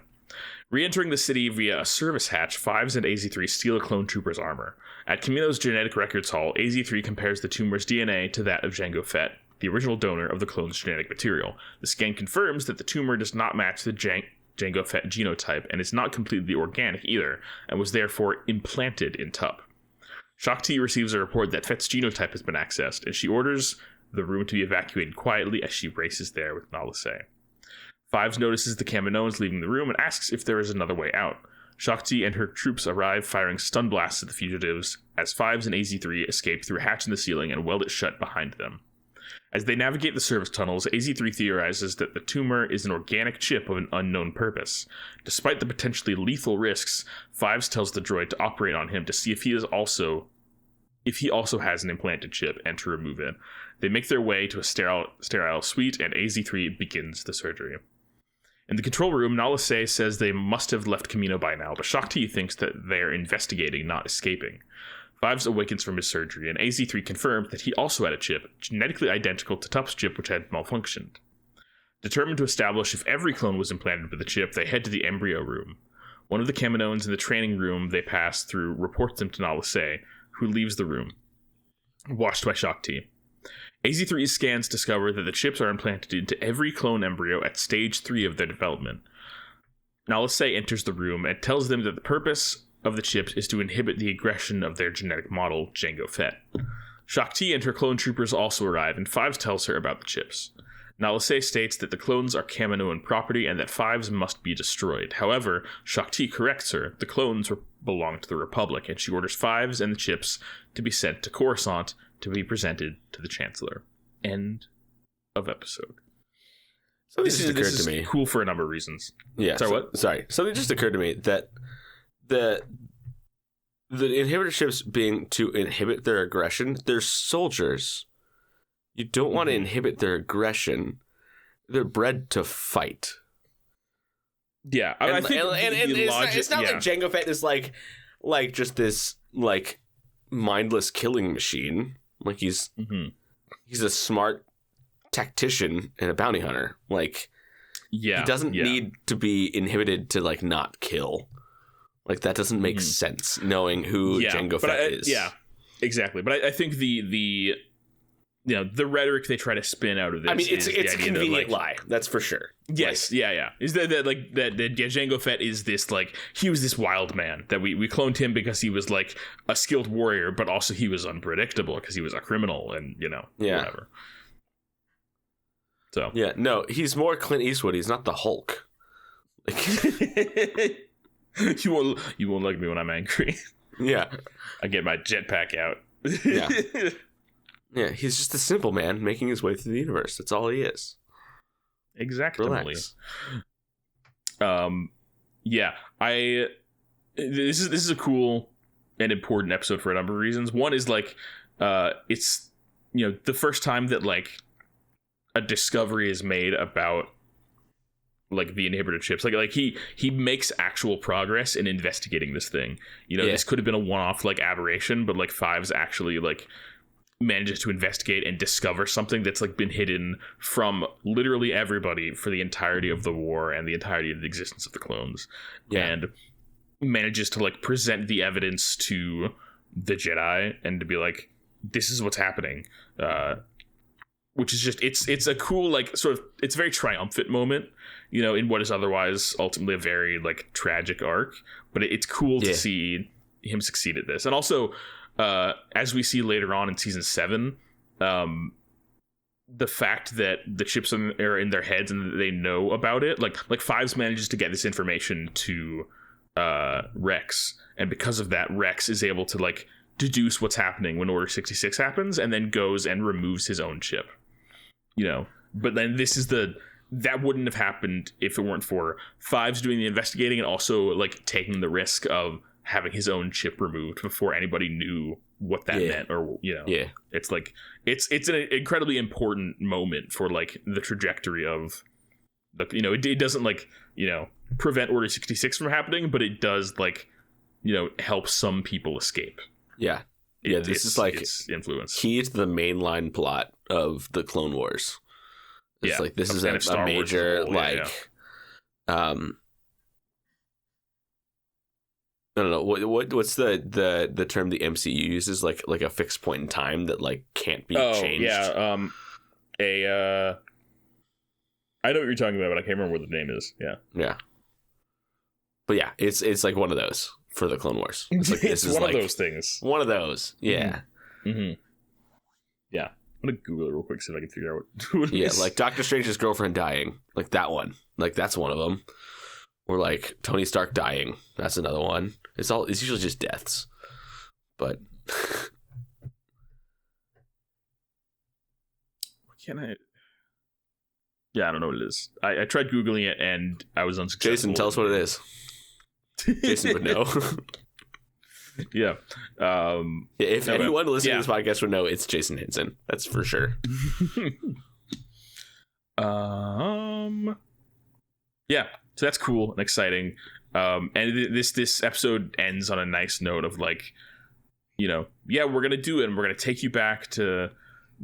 Re-entering the city via a service hatch, Fives and AZ3 steal a clone trooper's armor. At Kamino's genetic records hall, AZ3 compares the tumor's DNA to that of Jango Fett, the original donor of the clone's genetic material. The scan confirms that the tumor does not match the Jango Fett genotype and is not completely organic either, and was therefore implanted in Tup. Shakti receives a report that Fett's genotype has been accessed, and she orders the room to be evacuated quietly as she races there with Nala Se. Fives notices the Kaminoans leaving the room and asks if there is another way out. Shakti and her troops arrive, firing stun blasts at the fugitives, as Fives and AZ3 escape through a hatch in the ceiling and weld it shut behind them. As they navigate the service tunnels, AZ3 theorizes that the tumor is an organic chip of an unknown purpose. Despite the potentially lethal risks, Fives tells the droid to operate on him to see if he also has an implanted chip and to remove it. They make their way to a sterile suite, and AZ3 begins the surgery. In the control room, Nalase says they must have left Kamino by now, but Shaak-Ti thinks that they're investigating, not escaping. Fives awakens from his surgery, and AZ3 confirmed that he also had a chip, genetically identical to Tup's chip, which had malfunctioned. Determined to establish if every clone was implanted with the chip, they head to the embryo room. One of the Kaminoans in the training room they pass through reports them to Nalase, who leaves the room, watched by Shaak-Ti. AZ3's scans discover that the chips are implanted into every clone embryo at stage 3 of their development. Nalase enters the room and tells them that the purpose of the chips is to inhibit the aggression of their genetic model, Jango Fett. Shaak-Ti and her clone troopers also arrive, and Fives tells her about the chips. Nalase states that the clones are Kaminoan property and that Fives must be destroyed. However, Shaak-Ti corrects her. The clones belong to the Republic, and she orders Fives and the chips to be sent to Coruscant to be presented to the Chancellor. End of episode. So This just occurred to me. Cool for a number of reasons. Yeah. Sorry. Something just occurred to me that the inhibitor chips being to inhibit their aggression, they're soldiers. You don't want to inhibit their aggression. They're bred to fight. Yeah, I think it's not like Jango Fett is like just this like mindless killing machine. Like he's a smart tactician and a bounty hunter. Like he doesn't need to be inhibited to like not kill. Like that doesn't make sense knowing who Jango Fett is. Yeah, exactly. But I think the the rhetoric they try to spin out of this. I mean, it's a convenient lie. That's for sure. Yes, like, is that Jango Fett is this like he was this wild man that we cloned him because he was like a skilled warrior, but also he was unpredictable because he was a criminal and whatever. So no, he's more Clint Eastwood. He's not the Hulk. Like, you won't like me when I'm angry. Yeah, I get my jetpack out. Yeah. Yeah, he's just a simple man making his way through the universe. That's all he is. Exactly. Relax. This is a cool and important episode for a number of reasons. One is like it's the first time that like a discovery is made about like the inhibitor chips. Like he makes actual progress in investigating this thing. This could have been a one-off like aberration, but like Fives actually like manages to investigate and discover something that's like been hidden from literally everybody for the entirety of the war and the entirety of the existence of the clones, and manages to like present the evidence to the Jedi and to be like, this is what's happening, which is just it's a cool like sort of it's a very triumphant moment in what is otherwise ultimately a very like tragic arc, but it's cool to see him succeed at this. And also as we see later on in season 7, the fact that the chips are in their heads and they know about it, like Fives manages to get this information to Rex, and because of that, Rex is able to like deduce what's happening when Order 66 happens, and then goes and removes his own chip. But then that wouldn't have happened if it weren't for Fives doing the investigating and also like taking the risk of having his own chip removed before anybody knew what that meant, or it's like it's an incredibly important moment for like the trajectory of the it doesn't like prevent Order 66 from happening, but it does like help some people escape. This is like its influence key to the mainline plot of the Clone Wars. It's like this is a major I don't know what's the term the MCU uses, like a fixed point in time that like can't be changed. I know what you're talking about, but I can't remember what the name is. But it's like one of those for the Clone Wars. It's like it's one of those things. One of those, yeah. Mm-hmm. Yeah, I'm gonna Google it real quick, see if I can figure out what it is. Like Doctor Strange's girlfriend dying, like that one, like that's one of them. Or like Tony Stark dying. That's another one. It's usually just deaths. But can I? Yeah, I don't know what it is. I tried Googling it and I was unsuccessful. Jason, tell us what it is. Jason would know. If anyone listening to this podcast would know, it's Jason Henson. That's for sure. Yeah, so that's cool and exciting. And this episode ends on a nice note of like, yeah, we're gonna do it, and we're gonna take you back to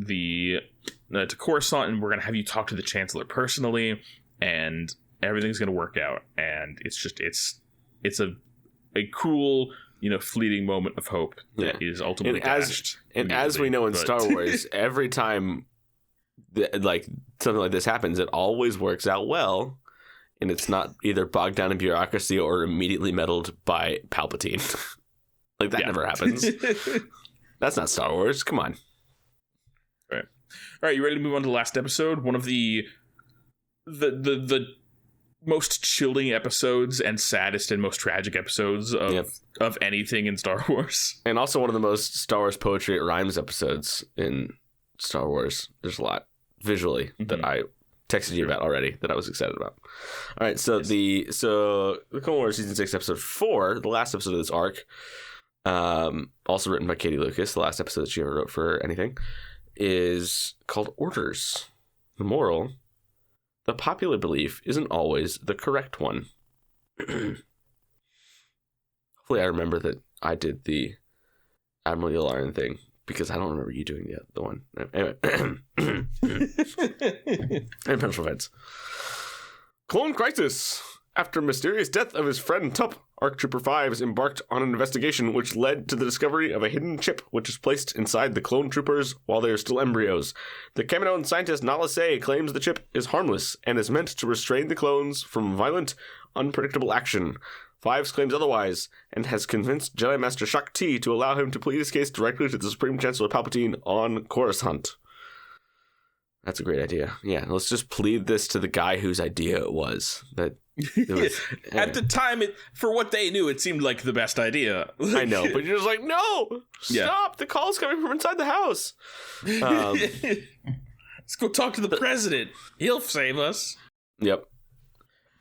to Coruscant, and we're gonna have you talk to the Chancellor personally, and everything's gonna work out. And it's a cool, fleeting moment of hope that is ultimately dashed. And as we know in Star Wars, every time something like this happens, it always works out well, and it's not either bogged down in bureaucracy or immediately meddled by Palpatine. Like that never happens. That's not Star Wars. Come on. All right, you ready to move on to the last episode? One of the most chilling episodes and saddest and most tragic episodes of anything in Star Wars. And also one of the most Star Wars poetry it rhymes episodes in Star Wars. There's a lot visually that I texted you about already that I was excited about. All right, so the Clone Wars Season 6 Episode 4, the last episode of this arc, also written by Katie Lucas, the last episode that she ever wrote for anything, is called Orders. The moral: the popular belief isn't always the correct one. Hopefully I remember that I did the Admiral Yularen thing, because I don't remember you doing the one. Anyway. And Pencil Feds. Clone Crisis. After mysterious death of his friend Tup, ARC Trooper 5s embarked on an investigation which led to the discovery of a hidden chip which is placed inside the clone troopers while they are still embryos. The Kaminoan scientist Nala Se claims the chip is harmless and is meant to restrain the clones from violent, unpredictable action. Fives claims otherwise, and has convinced Jedi Master Shaak Ti to allow him to plead his case directly to the Supreme Chancellor Palpatine on Coruscant. That's a great idea. Yeah, let's just plead this to the guy whose idea it was. At the time, for what they knew, it seemed like the best idea. I know, but you're just like, no! Stop! The call's coming from inside the house! Let's go talk to the president. He'll save us. Yep.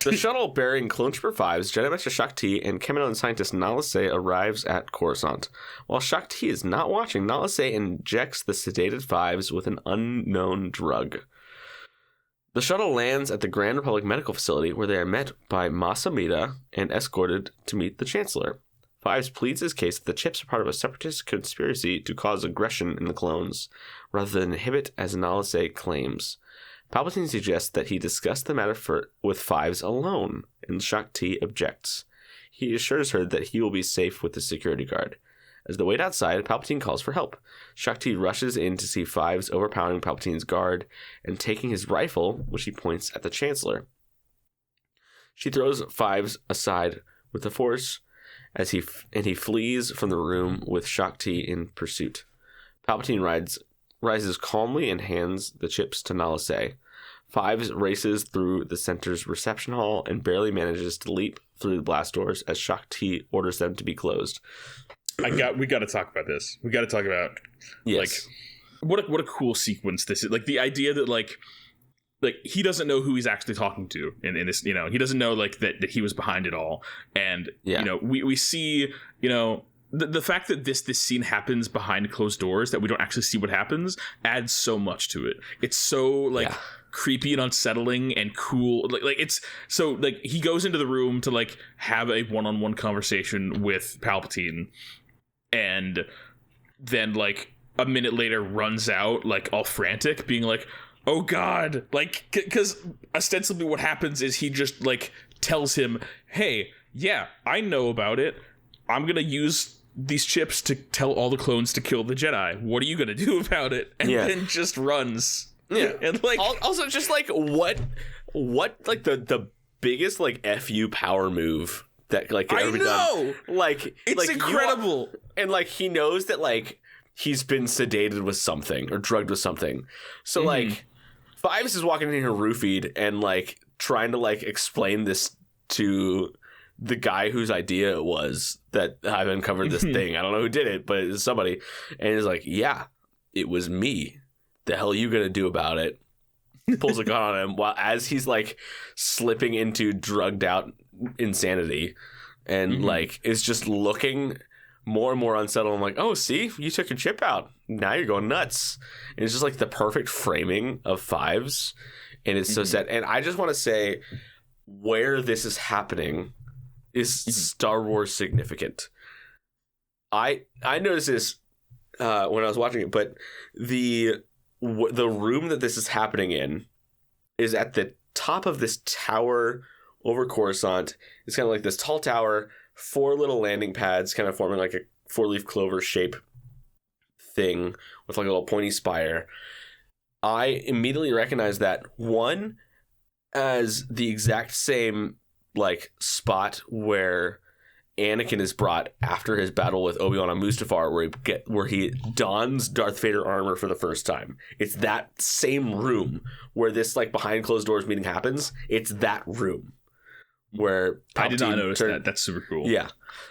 The shuttle bearing Clone Trooper 5s, Jedi Master Shaak Ti, and Kaminoan scientist Nala Se arrives at Coruscant. While Shaak Ti is not watching, Nala Se injects the sedated 5s with an unknown drug. The shuttle lands at the Grand Republic Medical Facility, where they are met by Mas Amedda and escorted to meet the Chancellor. Fives pleads his case that the chips are part of a separatist conspiracy to cause aggression in the clones, rather than inhibit, as Nala Se claims. Palpatine suggests that he discuss the matter with Fives alone, and Shaak Ti objects. He assures her that he will be safe with the security guard. As they wait outside, Palpatine calls for help. Shaak Ti rushes in to see Fives overpowering Palpatine's guard and taking his rifle, which he points at the Chancellor. She throws Fives aside with the Force, as he flees from the room with Shaak Ti in pursuit. Palpatine rises calmly and hands the chips to Nala Se. Fives races through the center's reception hall and barely manages to leap through the blast doors as Shaak Ti orders them to be closed. We got to talk about this. We got to talk about what a cool sequence this is. Like the idea that like he doesn't know who he's actually talking to in this. He doesn't know that he was behind it all. And we see the fact that this scene happens behind closed doors, that we don't actually see what happens, adds so much to it. It's so creepy and unsettling and cool. It's so he goes into the room to have a one-on-one conversation with Palpatine, and then a minute later runs out all frantic, being like, oh god, because ostensibly what happens is he just tells him, hey, yeah, I know about it. I'm gonna use these chips to tell all the clones to kill the Jedi. What are you gonna do about it? And then just runs. Yeah. And also just what the biggest FU power move that could ever be done. It's incredible. And he knows that he's been sedated with something or drugged with something. So Fives is walking in here roofied and trying to explain this to the guy whose idea it was that I've uncovered this thing. I don't know who did it, but it's somebody. And he's like, yeah, it was me. The hell are you gonna do about it? Pulls a gun on him while as he's slipping into drugged out insanity, and is just looking more and more unsettled. I'm like, oh, see, you took your chip out. Now you're going nuts. And it's just the perfect framing of Fives, and it's so sad. And I just want to say, where this is happening is Star Wars significant. I noticed this when I was watching it, but the room that this is happening in is at the top of this tower over Coruscant. It's kind of like this tall tower, 4 little landing pads kind of forming like a 4-leaf clover shape thing with like a little pointy spire. I immediately recognized that one as the exact same like spot where Anakin is brought after his battle with Obi-Wan on Mustafar, where he dons Darth Vader armor for the first time. It's that same room where this like behind closed doors meeting happens. It's that room where Palpatine I did not notice that. That's super cool. Yeah,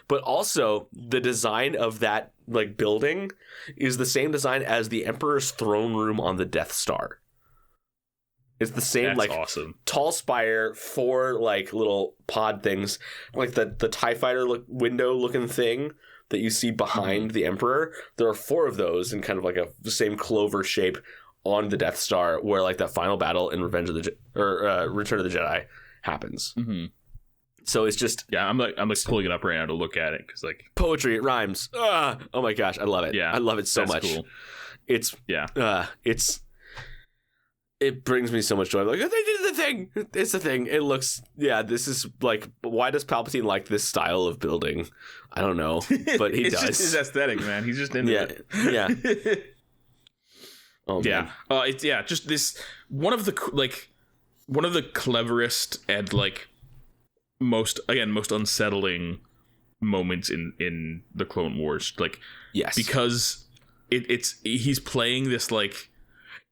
but also the design of that like building is the same design as the Emperor's throne room on the Death Star. It's the same. That's like awesome. Tall spire, 4 like little pod things, like the TIE fighter window looking thing that you see behind the Emperor. There are 4 of those in kind of like the same clover shape on the Death Star, where like the final battle in Return of the Jedi happens. Mm-hmm. So it's just I'm like pulling it up right now to look at it because like poetry, it rhymes. Oh my gosh, I love it. Yeah, I love it so much. Cool. It brings me so much joy. I'm like, they did the thing. It's the thing. It looks, this is like, why does Palpatine like this style of building? I don't know, but he it's does. It's just his aesthetic, man. He's just into it. Yeah. Oh, yeah. It's just this one of the cleverest and like most unsettling moments in the Clone Wars. Like, yes, because he's playing this like.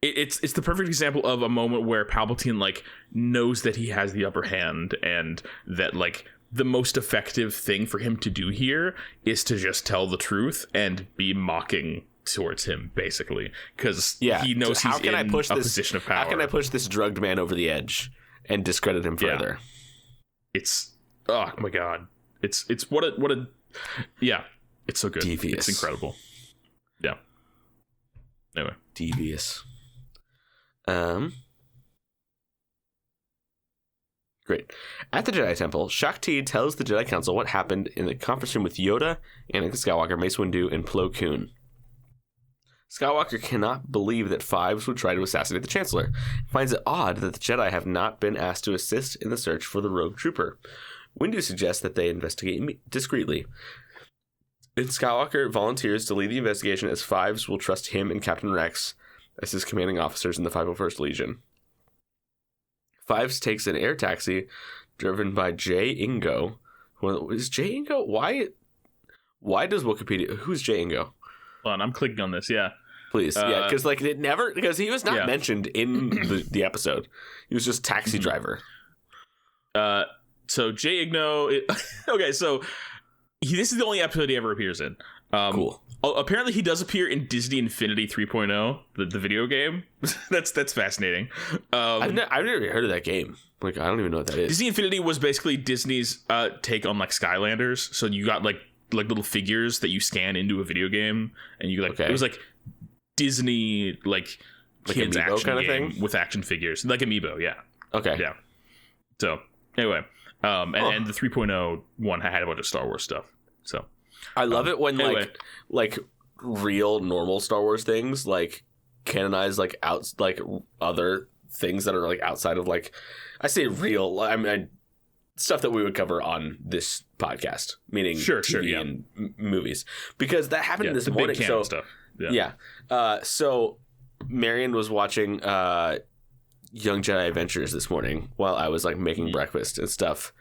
It's the perfect example of a moment where Palpatine like knows that he has the upper hand, and that like the most effective thing for him to do here is to just tell the truth and be mocking towards him, basically, because he knows he's in a position of power. How can I push this drugged man over the edge and discredit him further? It's oh my god, it's what a it's so good. Devious. It's incredible. Yeah. Anyway, devious. Great. At the Jedi Temple, Shakti tells the Jedi Council what happened in the conference room with Yoda, Anakin Skywalker, Mace Windu, and Plo Koon. Skywalker cannot believe that Fives would try to assassinate the Chancellor, and finds it odd that the Jedi have not been asked to assist in the search for the rogue trooper. Windu suggests that they investigate discreetly, and Skywalker volunteers to lead the investigation, as Fives will trust him and Captain Rex as his commanding officers in the 501st Legion. Fives takes an air taxi driven by Jay Ingo. Is Jay Ingo? Why does Wikipedia... Who's Jay Ingo? Hold on, I'm clicking on this, Please, because like because he was not mentioned in the episode. He was just taxi driver. So Jay Igno... okay, so this is the only episode he ever appears in. Cool. Apparently he does appear in Disney Infinity 3.0, the video game. that's fascinating. I've never even heard of that game. Like, I don't even know what that is. Disney Infinity was basically Disney's take on like Skylanders. So you got like little figures that you scan into a video game, and you like it was like Disney like kids Amiibo action kind of game thing? with action figures, like Amiibo. Yeah. Okay. Yeah. So anyway, and the 3.0 one had a bunch of Star Wars stuff. So. I love it when like real normal Star Wars things like canonize like other things that are like outside of like, I say real, I mean stuff that we would cover on this podcast, meaning TV and movies, because that happened this morning. So stuff. So Marion was watching Young Jedi Adventures this morning while I was like making breakfast and stuff,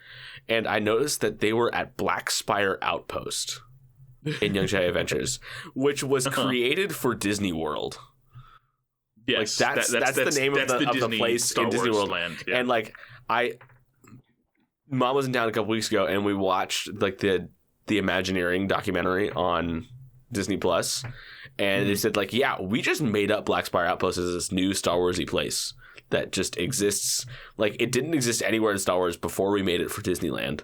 and I noticed that they were at Black Spire Outpost in Young Jedi Adventures, which was created for Disney World. Yes, like that's the name of the place in Disney World. Land, and like Mom was in town a couple weeks ago, and we watched like the Imagineering documentary on Disney Plus, and they said like, we just made up Black Spire Outpost as this new Star Wars-y place that just exists. Like, it didn't exist anywhere in Star Wars before we made it for Disneyland.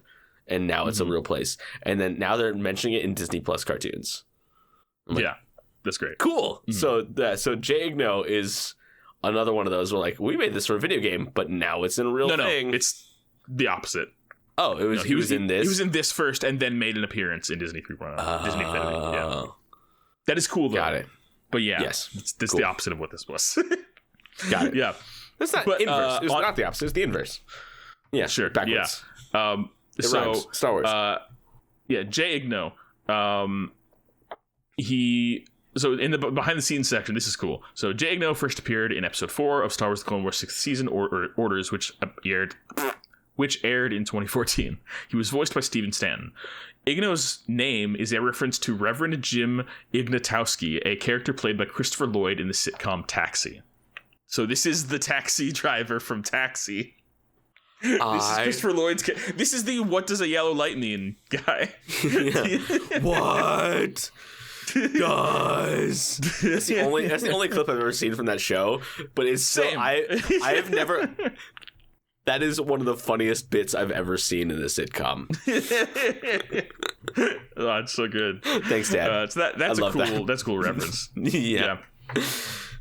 And now it's a real place. And then now they're mentioning it in Disney Plus cartoons. Like, that's great. Cool. Mm-hmm. So Jay Igno is another one of those where like, we made this for a video game, but now it's in a real thing. It's the opposite. Oh, it was No, he was in this. He was in this first, and then made an appearance in Disney 3.0. Disney Infinity. Yeah, that is cool though. Got it. But yeah, Yes, this cool. the opposite of what this was. Got it. Yeah, That's not inverse. It's not the opposite. It's the inverse. Yeah, sure. backwards. Yeah. It rhymes. Star Wars. Yeah, Jay Igno. So in the behind the scenes section, this is cool. So Jay Igno first appeared in episode 4 of Star Wars: The Clone Wars 6th season Orders, which aired in 2014. He was voiced by Steven Stanton. Igno's name is a reference to Reverend Jim Ignatowski, a character played by Christopher Lloyd in the sitcom Taxi. So this is the taxi driver from Taxi. This is Christopher Lloyd's. This is the "What does a yellow light mean" guy. What? Guys, that's the only clip I've ever seen from that show. But it's so I have never. That is one of the funniest bits I've ever seen in a sitcom. Oh, it's so good. Thanks, Dad. So that's a cool. That's a cool reference.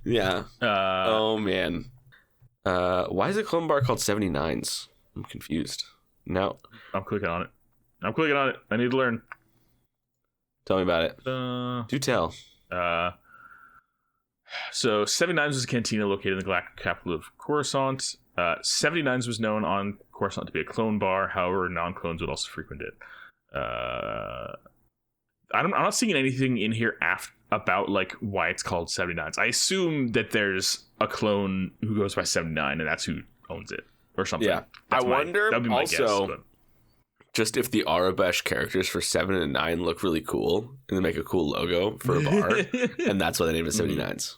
Yeah. Oh man. Why is the clone bar called 79s? I'm confused. No. I'm clicking on it. I need to learn. Tell me about it. Do tell. So 79s was a cantina located in the galactic capital of Coruscant. 79s was known on Coruscant to be a clone bar. However, non-clones would also frequent it. I'm not seeing anything in here about like why it's called 79s. I assume that there's a clone who goes by 79 and that's who owns it or something. Yeah. I wonder that'd be my also guess, just if the Arabesh characters for 7 and 9 look really cool and they make a cool logo for a bar and that's why they named it 79s.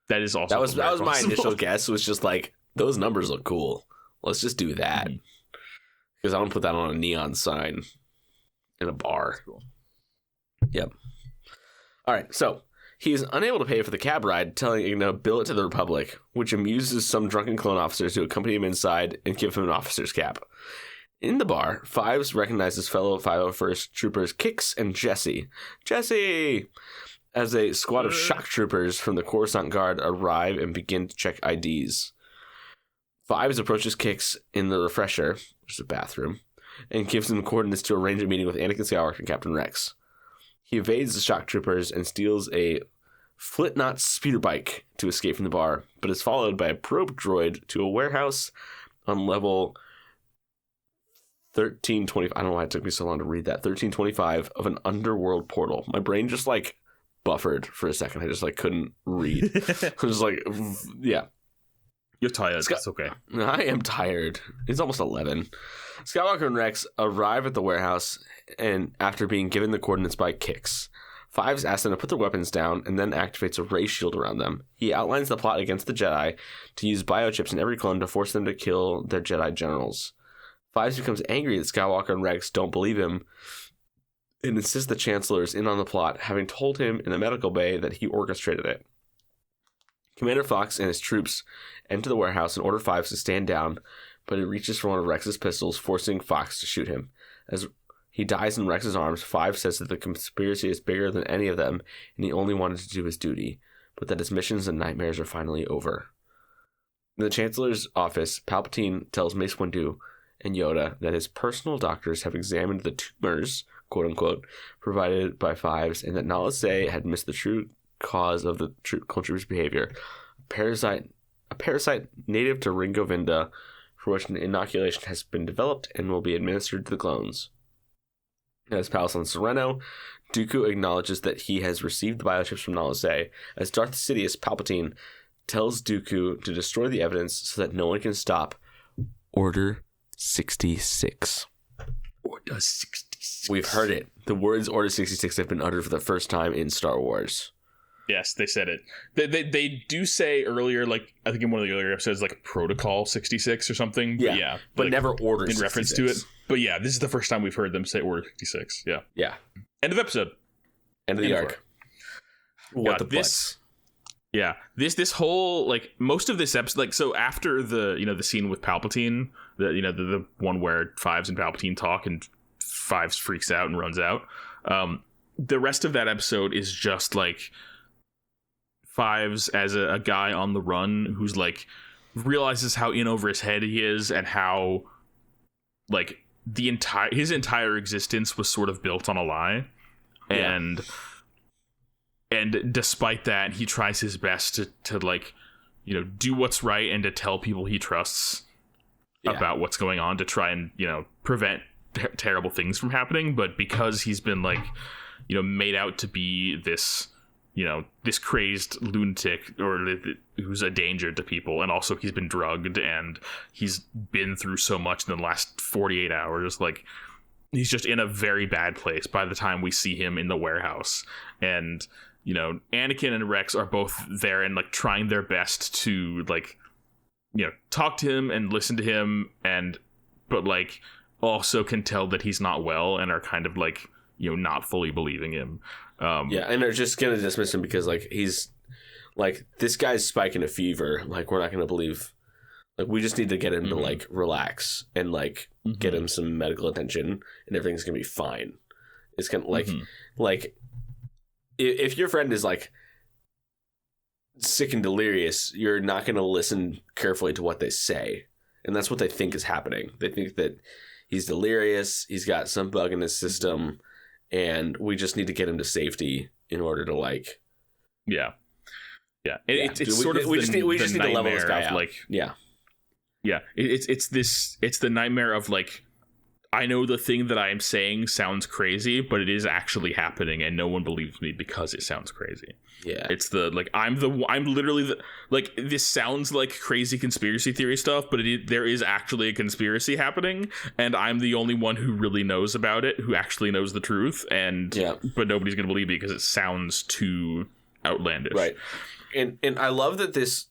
That is also that was my initial guess, was just like, those numbers look cool. Let's just do that. Because I want to put that on a neon sign in a bar. Cool. Yep. All right, so he is unable to pay for the cab ride, telling Igno to bill it to the Republic, which amuses some drunken clone officers who accompany him inside and give him an officer's cap. In the bar, Fives recognizes fellow 501st troopers Kix and Jesse. Jesse! As a squad of shock troopers from the Coruscant Guard arrive and begin to check IDs. Fives approaches Kix in the refresher, which is a bathroom, and gives him coordinates to arrange a meeting with Anakin Skywalker and Captain Rex. He evades the shock troopers and steals a Flitnot speeder bike to escape from the bar, but is followed by a probe droid to a warehouse on level 1325. I don't know why it took me so long to read that. 1325 of an underworld portal. My brain just like buffered for a second. I just like couldn't read. I was like, yeah. You're tired. That's okay. I am tired. It's almost 11. Skywalker and Rex arrive at the warehouse, and after being given the coordinates by Kix, Fives asks them to put their weapons down and then activates a ray shield around them. He outlines the plot against the Jedi to use biochips in every clone to force them to kill their Jedi generals. Fives becomes angry that Skywalker and Rex don't believe him and insists the Chancellor is in on the plot, having told him in the medical bay that he orchestrated it. Commander Fox and his troops enter the warehouse and order Fives to stand down, but he reaches for one of Rex's pistols, forcing Fox to shoot him. As he dies in Rex's arms, Fives says that the conspiracy is bigger than any of them, and he only wanted to do his duty, but that his missions and nightmares are finally over. In the Chancellor's office, Palpatine tells Mace Windu and Yoda that his personal doctors have examined the tumors, quote-unquote, provided by Fives, and that Nala Se had missed the true cause of the clone troopers' behavior. A parasite native to Ring Govinda, for which an inoculation has been developed and will be administered to the clones. At his palace on Sereno, Dooku acknowledges that he has received the biochips from Nala Se, as Darth Sidious Palpatine tells Dooku to destroy the evidence so that no one can stop Order 66. Order 66. We've heard it. The words Order 66 have been uttered for the first time in Star Wars. Yes, they said it. They do say earlier, like I think in one of the earlier episodes, like Protocol 66 or something. Yeah, but like, never Order 66. In reference to it. But yeah, this is the first time we've heard them say Order 66. Yeah. Yeah. End of episode. End of the arc. What the this? Yeah, this whole like most of this episode, like so after the the scene with Palpatine, the one where Fives and Palpatine talk and Fives freaks out and runs out. The rest of that episode is just like Fives as a guy on the run who's like realizes how in over his head he is and how like his entire existence was sort of built on a lie, and despite that, he tries his best to like, you know, do what's right and to tell people he trusts about what's going on to try and, you know, prevent terrible things from happening. But because he's been like, you know, made out to be this, you know, this crazed lunatic or who's a danger to people, and also he's been drugged and he's been through so much in the last 48 hours, like he's just in a very bad place by the time we see him in the warehouse. And, you know, Anakin and Rex are both there and like trying their best to like, you know, talk to him and listen to him, but like also can tell that he's not well and are kind of like, you know, not fully believing him. And they're just gonna dismiss him because like he's like, this guy's spiking a fever, like we're not gonna believe, like we just need to get him to like relax and like get him some medical attention and everything's gonna be fine. It's gonna like if your friend is like sick and delirious, you're not going to listen carefully to what they say. And that's what they think is happening. They think that he's delirious, he's got some bug in his system, and we just need to get him to safety in order to like... It's sort of we just need to level this guy out. Like, it's the nightmare of like, I know the thing that I am saying sounds crazy, but it is actually happening, and no one believes me because it sounds crazy. Yeah, it's the like I'm literally the, like, this sounds like crazy conspiracy theory stuff, but there is actually a conspiracy happening, and I'm the only one who really knows about it, who actually knows the truth, and but nobody's gonna believe me because it sounds too outlandish. Right, and I love that this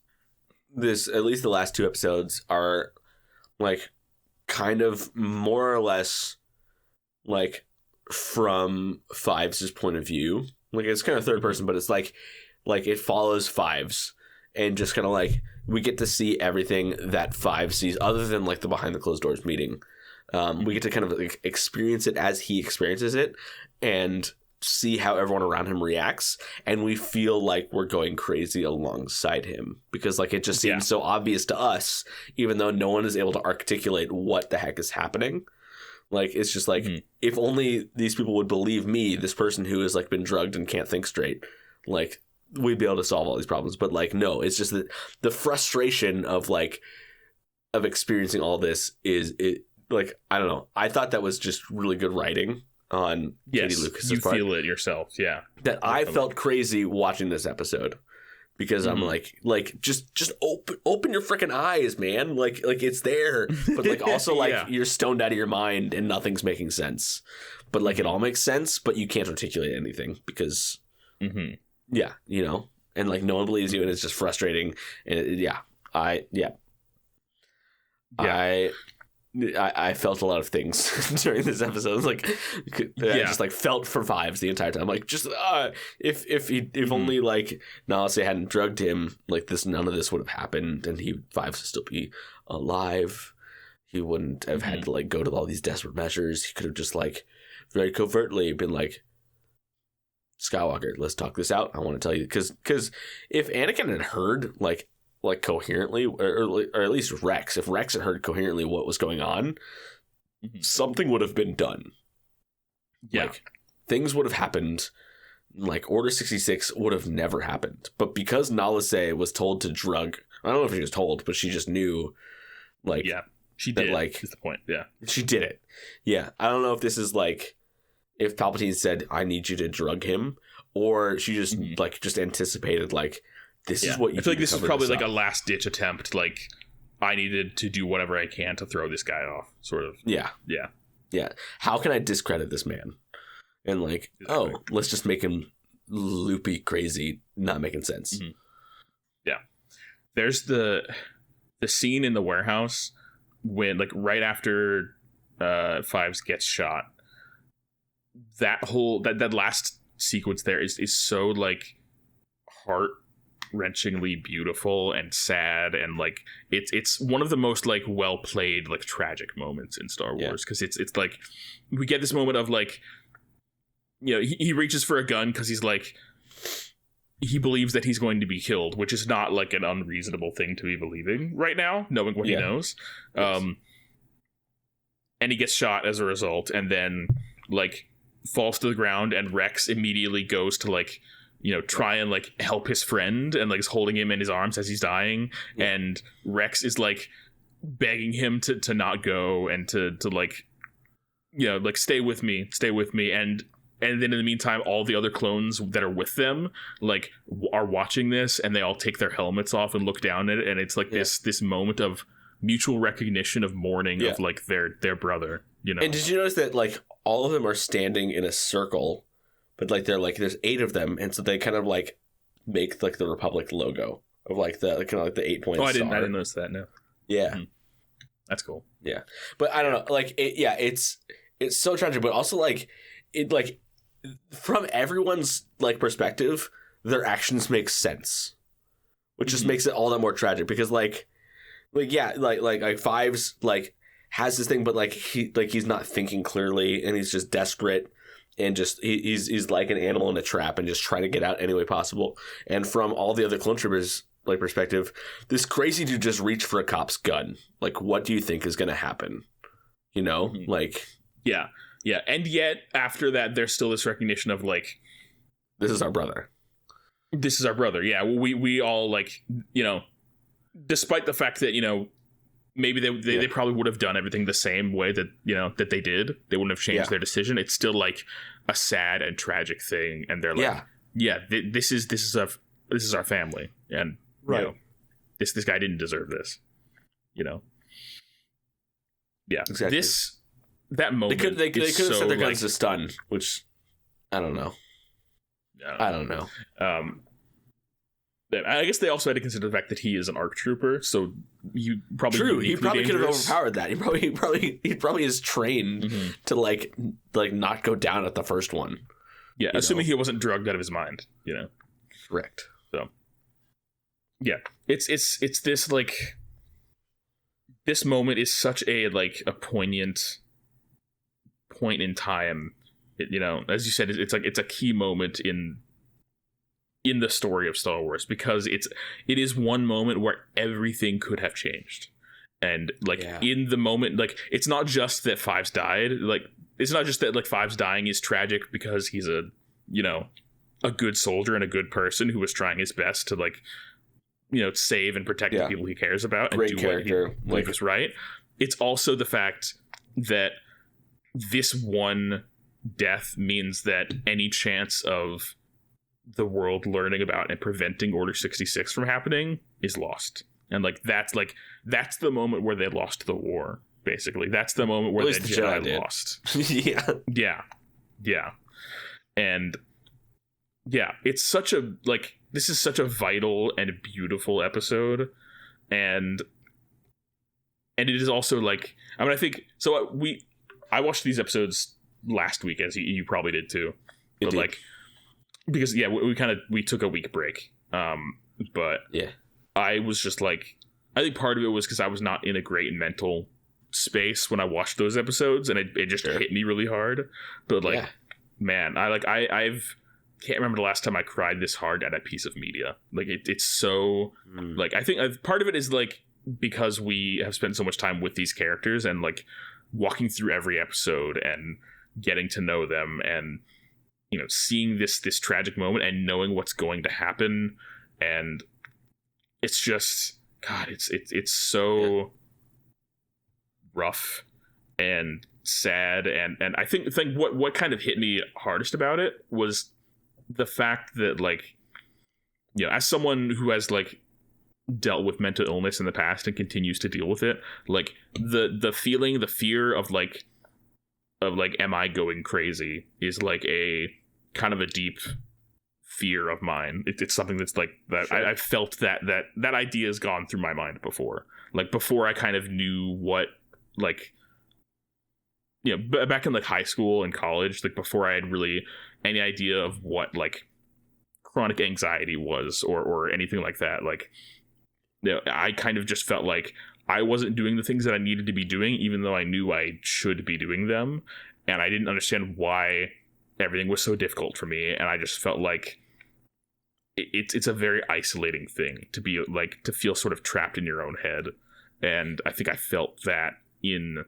at least the last 2 episodes are like kind of more or less like from Fives' point of view. Like it's kind of third person, but it's like it follows Fives, and just kind of like we get to see everything that Fives sees other than like the behind the closed doors meeting. We get to kind of like experience it as he experiences it and see how everyone around him reacts, and we feel like we're going crazy alongside him because like it just seems so obvious to us, even though no one is able to articulate what the heck is happening. Like it's just like if only these people would believe me, this person who has like been drugged and can't think straight, like we'd be able to solve all these problems. But like no, it's just that the frustration of experiencing all this is it, like I don't know. I thought that was just really good writing on Katie Lucas's part. You feel it yourself, that I felt crazy watching this episode because I'm like just open your freaking eyes, man. Like it's there, but like also like you're stoned out of your mind and nothing's making sense. But like it all makes sense, but you can't articulate anything because you know, and like no one believes you, and it's just frustrating. And I felt a lot of things during this episode. Like, I just like felt for Fives the entire time. Like, just if only like Nalase hadn't drugged him, like none of this would have happened, and Fives would still be alive. He wouldn't have had to like go to all these desperate measures. He could have just like very covertly been like, Skywalker, let's talk this out. I want to tell you because if Anakin had heard like coherently, or at least Rex, if Rex had heard coherently what was going on, something would have been done. Like, things would have happened. Like Order 66 would have never happened. But because Nalase was told to drug, I don't know if she was told, but she just knew. Like, she did. Like, is the point. She did it. I don't know if this is like if Palpatine said, "I need you to drug him," or she just just anticipated like. This is what you. I feel like this is probably like a last ditch attempt. Like I needed to do whatever I can to throw this guy off. Sort of. Yeah. How can I discredit this man? And like, let's just make him loopy, crazy, not making sense. There's the scene in the warehouse when like right after Fives gets shot. That whole that last sequence there is so like heart-wrenchingly beautiful and sad, and like it's one of the most like well played like tragic moments in Star Wars, because it's like we get this moment of like, you know, he reaches for a gun because he's like he believes that he's going to be killed, which is not like an unreasonable thing to be believing right now, knowing what he knows. And he gets shot as a result, and then like falls to the ground, and Rex immediately goes to like, you know, try and like help his friend, and like is holding him in his arms as he's dying, and Rex is like begging him to not go, and to like, you know, like stay with me, and then in the meantime, all the other clones that are with them like are watching this, and they all take their helmets off and look down at it, and it's like this moment of mutual recognition, of mourning of like their brother, you know. And did you notice that like all of them are standing in a circle, but like they're like there's 8 of them, and so they kind of like make like the Republic logo of like the kind of like the 8-point star. I didn't notice that. No. Yeah, that's cool. Yeah, but I don't know. Like it's so tragic, but also like it like from everyone's like perspective, their actions make sense, which just makes it all that more tragic, because like Fives like has this thing, but like he's not thinking clearly, and he's just desperate, and just he's like an animal in a trap, and just trying to get out any way possible. And from all the other clone troopers like perspective, this crazy dude just reached for a cop's gun. Like, what do you think is going to happen? You know, like yeah, and yet after that, there's still this recognition of like, this is our brother. Yeah, we all like, you know, despite the fact that, you know, maybe they probably would have done everything the same way that, you know, that they did. They wouldn't have changed their decision. It's still like a sad and tragic thing, and they're like, this is our family, and you know, this guy didn't deserve this, you know. Yeah, exactly. That moment they could have set their guns like, to stun, which I don't know. I guess they also had to consider the fact that he is an ARC trooper, so he probably he probably could have overpowered that. He probably is trained to like not go down at the first one. Yeah, assuming he wasn't drugged out of his mind, you know. Correct. So yeah, it's this like, this moment is such a like a poignant point in time. You know, as you said, it's like it's a key moment in the story of Star Wars, because it is one moment where everything could have changed. And like in the moment, like it's not just that Fives died, like it's not just that like Fives dying is tragic because he's a, you know, a good soldier and a good person who was trying his best to like, you know, save and protect the people he cares about, great and do character, what he was right. It's also the fact that this one death means that any chance of the world learning about and preventing Order 66 from happening is lost. And like that's the moment where they lost the war, basically. That's the moment where the Jedi lost. Yeah. And yeah, it's such a like, this is such a vital and beautiful episode, and it is also like, I mean, I think so. I watched these episodes last week, as you probably did too, but like, because we took a week break, but I was just like, I think part of it was because I was not in a great mental space when I watched those episodes, and it just hit me really hard. But like, man, I've can't remember the last time I cried this hard at a piece of media. Like it's so like, I think part of it is like because we have spent so much time with these characters, and like walking through every episode and getting to know them, and you know, seeing this tragic moment and knowing what's going to happen, and it's just, God, it's so rough and sad, and I think what kind of hit me hardest about it was the fact that, like, you know, as someone who has like dealt with mental illness in the past and continues to deal with it, like the feeling, the fear of like am I going crazy is like a kind of a deep fear of mine. It's something that's like that. Sure. I felt that idea has gone through my mind before. Like before I kind of knew what, like, you know, back in like high school and college, like before I had really any idea of what like chronic anxiety was or anything like that. Like, you know, I kind of just felt like I wasn't doing the things that I needed to be doing, even though I knew I should be doing them. And I didn't understand why everything was so difficult for me. And I just felt like it's a very isolating thing to be like, to feel sort of trapped in your own head. And I think I felt that in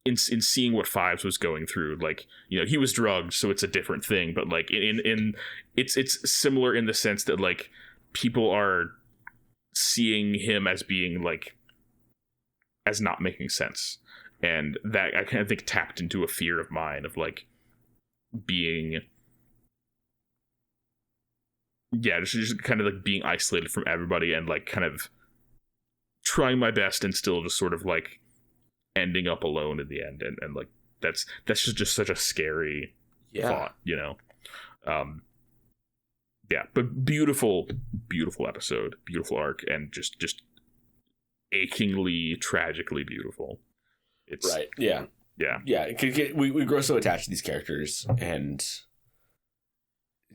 in seeing what Fives was going through, like, you know, he was drugged, so it's a different thing, but like in it's similar in the sense that like people are seeing him as being like as not making sense, and that I kind of think tapped into a fear of mine of like being just kind of like being isolated from everybody and like kind of trying my best and still just sort of like ending up alone in the end, and like that's just such a scary thought, you know. But beautiful episode, beautiful arc, and just achingly tragically beautiful. It's right. Yeah. We grow so attached to these characters, and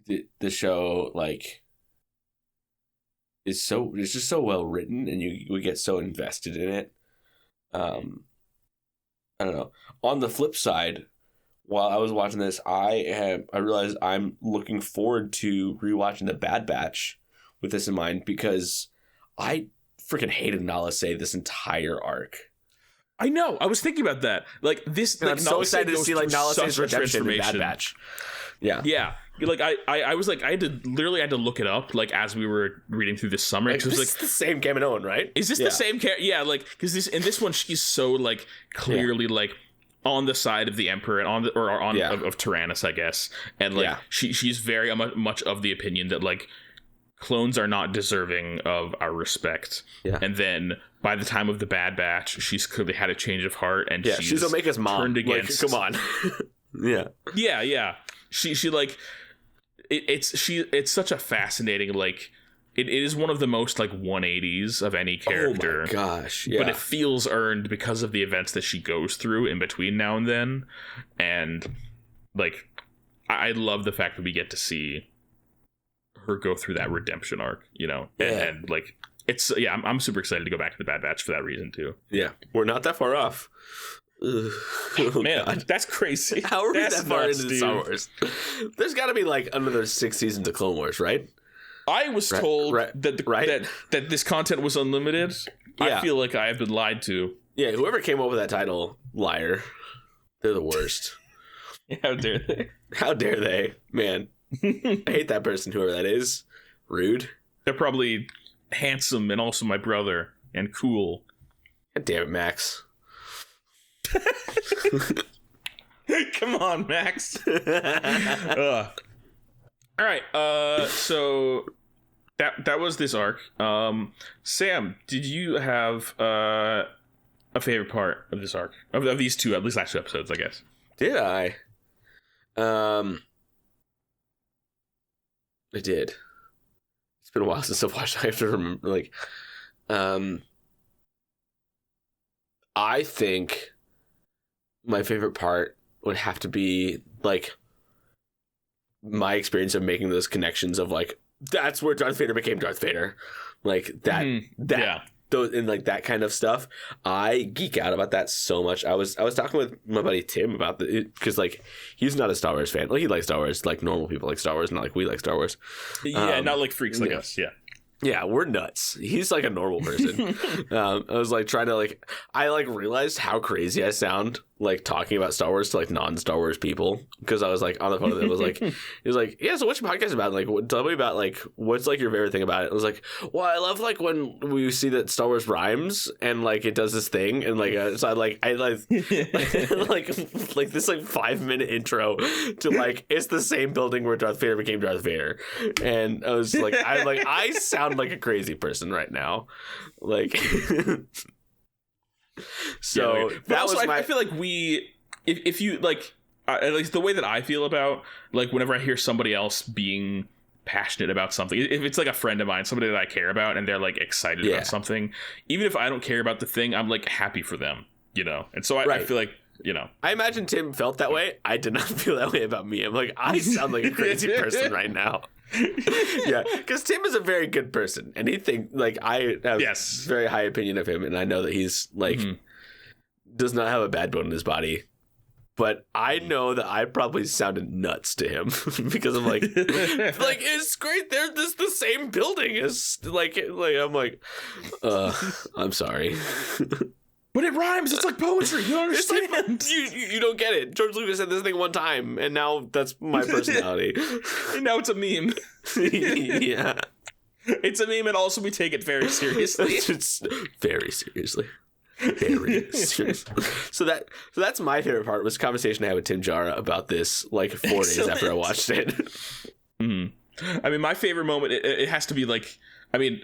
the show like it's just so well written, and we get so invested in it. I don't know. On the flip side, while I was watching this, I realized I'm looking forward to rewatching The Bad Batch with this in mind, because I freaking hated Nala Se this entire arc. I know. I was thinking about that. Like this, and like, I'm so excited to see like Nala Se's redemption in Bad Batch. Yeah. Like I was like I had to look it up like as we were reading through this summary. Like, this is the same Kaminoan, right? Is this the same character? Yeah, like because this one she's so like clearly like on the side of the Emperor and of Tyrannus, I guess, and like she's very much of the opinion that like clones are not deserving of our respect. Yeah. And then by the time of the Bad Batch, she's clearly had a change of heart, and she's Omega's mom. Turned against. Like, come on. Yeah. She like it's such a fascinating like it is one of the most like 180s of any character. Oh my gosh, yeah. But it feels earned because of the events that she goes through in between now and then, and like I love the fact that we get to see her go through that redemption arc, you know, and like it's I'm super excited to go back to the Bad Batch for that reason too. Yeah, we're not that far off. Oh, man, God. That's crazy. How are we that far into Star Wars? There's got to be like another 6 seasons of Clone Wars, right? I was told that this content was unlimited. I feel like I have been lied to. Yeah, whoever came up with that title, liar. They're the worst. How dare they? How dare they, man? I hate that person, whoever that is. Rude. They're probably handsome and also my brother and cool. God damn it, Max. Come on, Max. All right. So that was this arc. Sam, did you have a favorite part of this arc of these two, at least last two episodes, I guess? Did I? I did. It's been a while since I've watched. I have to remember. Like, I think my favorite part would have to be like my experience of making those connections of like that's where Darth Vader became Darth Vader, like that those and like that kind of stuff. I geek out about that so much. I was talking with my buddy Tim about it because like he's not a Star Wars fan. Like he likes Star Wars, like normal people like Star Wars, not like we like Star Wars. Not like freaks like us. Yeah, we're nuts. He's like a normal person. I was like trying to like, I like realized how crazy I sound like talking about Star Wars to like non-Star Wars people, because I was like on the phone with him. He was like, yeah, so what's your podcast about? Like, tell me about like what's like your favorite thing about it. I was like, well, I love like when we see that Star Wars rhymes and like it does this thing and like so I like like this like 5-minute intro to like it's the same building where Darth Vader became Darth Vader, and I was like I sound like a crazy person right now, like. So that was I feel like if you like at least the way that I feel about like whenever I hear somebody else being passionate about something, if it's like a friend of mine, somebody that I care about, and they're like excited about something, even if I don't care about the thing, I'm like happy for them, you know. And so I feel like, you know, I imagine Tim felt that way. I did not feel that way about me. I'm like, I sound like a crazy person right now. Yeah, because Tim is a very good person, and he think like I have very high opinion of him, and I know that he's like does not have a bad bone in his body, but I know that I probably sounded nuts to him because I'm like it's great. They're the same building as like I'm like I'm sorry. But it rhymes. It's like poetry. You don't It's understand. like, you don't get it. George Lucas said this thing one time, and now that's my personality. And now it's a meme. Yeah. It's a meme, and also we take it very seriously. It's very seriously. Very seriously. So that's my favorite part, was the conversation I had with Tim Jara about this like 4 days after I watched it. Mm-hmm. I mean, my favorite moment, it has to be like, I mean,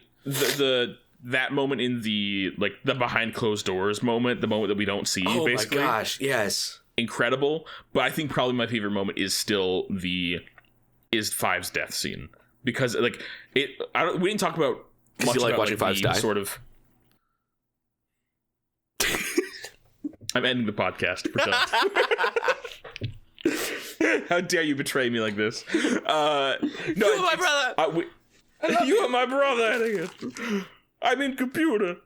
that moment in the behind closed doors moment, the moment that we don't see, basically. Oh my gosh, yes. Incredible. But I think probably my favorite moment is still Five's death scene. Because like we didn't talk about much about watching Five's die. Sort of. I'm ending the podcast. How dare you betray me like this? No, you are my brother. You are my brother. I mean computer.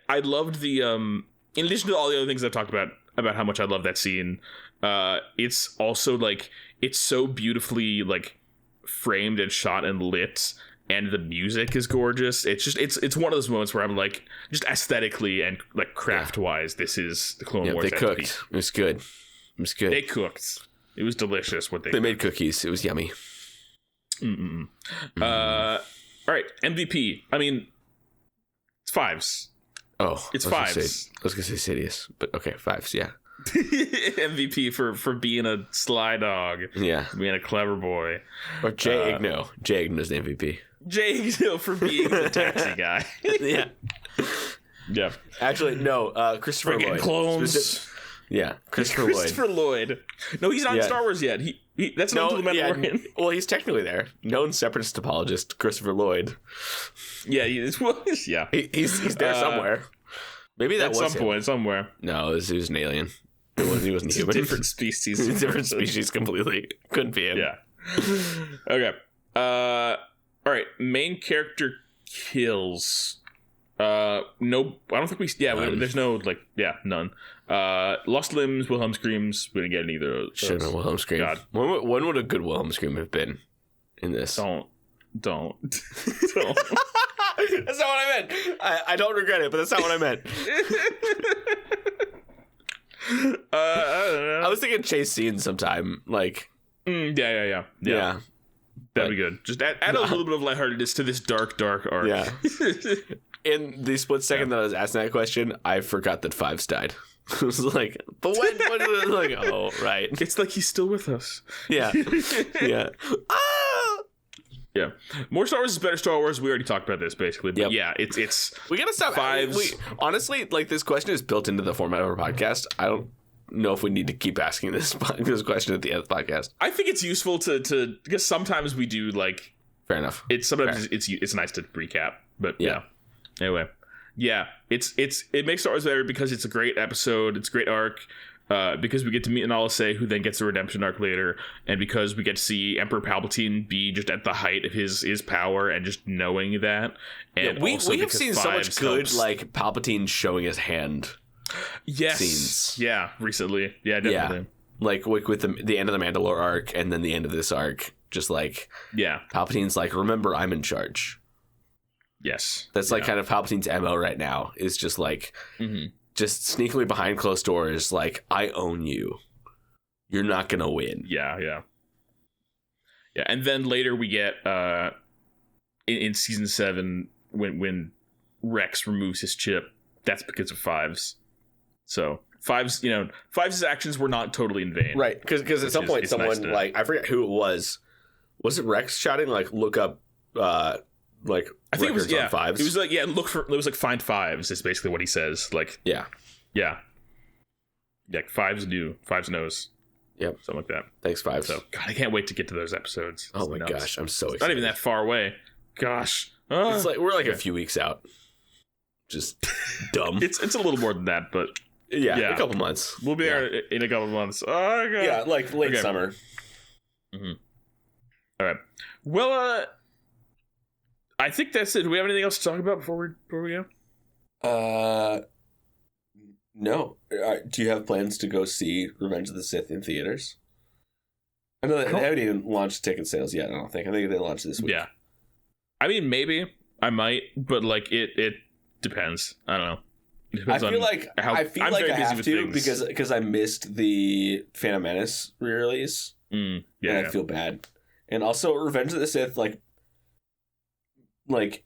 I loved the in addition to all the other things I've talked about how much I love that scene. It's also like it's so beautifully like framed and shot and lit, and the music is gorgeous. It's just it's one of those moments where I'm like, just aesthetically and like craft wise, this is the Clone Wars. They cooked. It was good. They cooked. It was delicious what they made cookies. It was yummy. All right, MVP. I mean, it's Fives. Oh, it's Fives. I was gonna say Sidious, but okay, Fives. Yeah. MVP for being a sly dog. Yeah. Being a clever boy. Or Jay Igno. Jay Igno's the MVP. Jay Igno for being the taxi guy. Yeah. Yeah. Actually, no. Christopher Lloyd. Clones. Yeah. Christopher Lloyd. No, he's not in Star Wars yet. He that's not until the Mandalorian. Yeah, well, he's technically there. Known separatist apologist Christopher Lloyd. Yeah, he's there somewhere. Maybe that at some point somewhere. No, he was an alien. He wasn't human. Different species. Different species completely. Couldn't be him. Yeah. Okay. All right. Main character kills. No, I don't think we. Yeah, there's no none. Lost limbs, Wilhelm screams. We didn't get any of those. Should have been Wilhelm scream. God. When would a good Wilhelm scream have been in this? Don't. That's not what I meant. I don't regret it, but that's not what I meant. I don't know. I was thinking chase scene sometime, like. Yeah. That'd be good. Just add a little bit of lightheartedness to this dark arc. Yeah. In the split second that I was asking that question, I forgot that Fives died. I was like, but when did it? Like, oh, right. It's like he's still with us. Yeah. Yeah. Yeah. More Star Wars is better Star Wars. We already talked about this basically. But yeah, it's we gotta stop. Fives. Honestly, like, this question is built into the format of our podcast. I don't know if we need to keep asking this question at the end of the podcast. I think it's useful to because sometimes we do like. Fair enough. It's nice to recap, but yeah. Anyway, yeah, it makes Star Wars better because it's a great episode. It's a great arc. Because we get to meet Nala Se, who then gets a redemption arc later, and because we get to see Emperor Palpatine be just at the height of his power and just knowing that. And we have seen so much good like Palpatine showing his hand. Yes. Scenes. Yeah. Recently. Yeah. Definitely. Yeah. Like with the end of the Mandalore arc, and then the end of this arc, just like Palpatine's like, remember, I'm in charge. Yes. That's like kind of Palpatine's MO right now. Is just like. Mm-hmm. Just sneakily behind closed doors, like, I own you. You're not gonna win. Yeah. And then later we get in season 7 when Rex removes his chip. That's because of Fives. So Fives' actions were not totally in vain. Right? Because at some point someone like I forget who it was. Was it Rex shouting like look up? Like I think it was Fives. It was like it was like find Fives is basically what he says. Like yeah. Fives knows. Yep, something like that. Thanks, Fives. So God, I can't wait to get to those episodes. Oh my gosh, I'm so excited. Not even that far away. Gosh, it's like we're like a few weeks out. Just dumb. It's a little more than that, but yeah, a couple months. We'll be there in a couple months. Oh God. Yeah, like late summer. Mm-hmm. All right. Well, I think that's it. Do we have anything else to talk about before we go? No. Do you have plans to go see Revenge of the Sith in theaters? They haven't even launched ticket sales yet, I don't think. I think they launched this week. Yeah. I mean, maybe. I might, but like it depends. I don't know. I feel like I have to because I missed the Phantom Menace re-release. Yeah, and I feel bad. And also Revenge of the Sith, like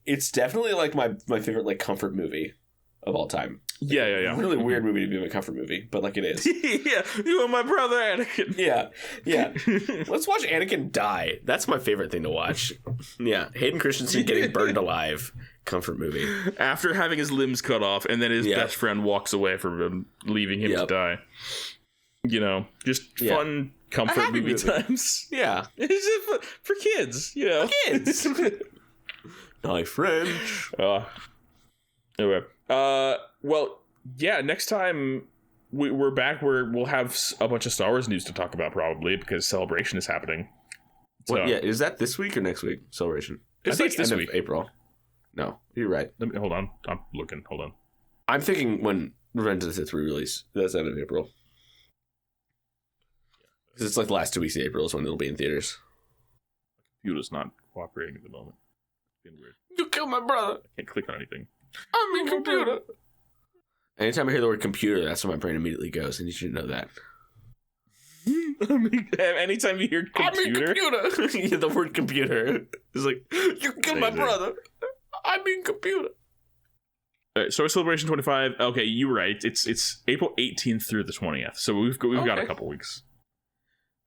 it's definitely like my favorite like comfort movie of all time. Yeah. Really weird movie to be my comfort movie, but like it is. Yeah, you and my brother Anakin. Yeah. Let's watch Anakin die. That's my favorite thing to watch. Yeah, Hayden Christensen getting burned alive. Comfort movie. After having his limbs cut off, and then his best friend walks away from him, leaving him to die. You know, just fun comfort movie times. Yeah. It's just for kids, you know. Kids. My French. Anyway. Well, yeah, next time we're back, we'll have a bunch of Star Wars news to talk about, probably, because Celebration is happening. So, is that this week or next week? Celebration. I think it's this week. April. No, you're right. Hold on. I'm looking. Hold on. I'm thinking when Revenge of the Sith re-release. That's end of April. Because it's like the last 2 weeks of April is when it'll be in theaters. Computer's not cooperating at the moment. It's being weird. You killed my brother. I can't click on anything. I mean computer. Anytime I hear the word computer, that's where my brain immediately goes, and you should know that. I mean, anytime you hear computer. I mean computer. The word computer. It's like, you killed my brother. I mean computer. All right, so Celebration 25. Okay, you were right. It's April 18th through the 20th. So we've got a couple weeks.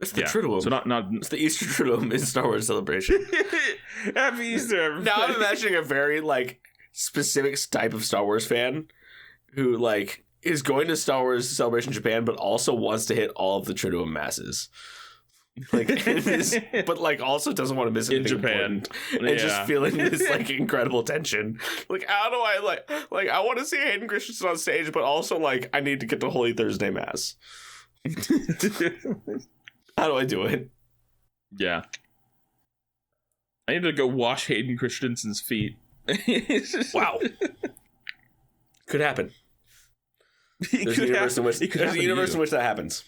It's the Triduum. So not it's the Easter Triduum in Star Wars Celebration. Happy Easter, everybody. Now I'm imagining a very like specific type of Star Wars fan who like is going to Star Wars Celebration Japan, but also wants to hit all of the Triduum masses. Like, but like also doesn't want to miss anything in Japan, important, and just feeling this like incredible tension. Like, how do I like I want to see Hayden Christensen on stage, but also like I need to get to Holy Thursday Mass. How do I do it? Yeah, I need to go wash Hayden Christensen's feet. Wow, could happen. There's a universe in which that happens.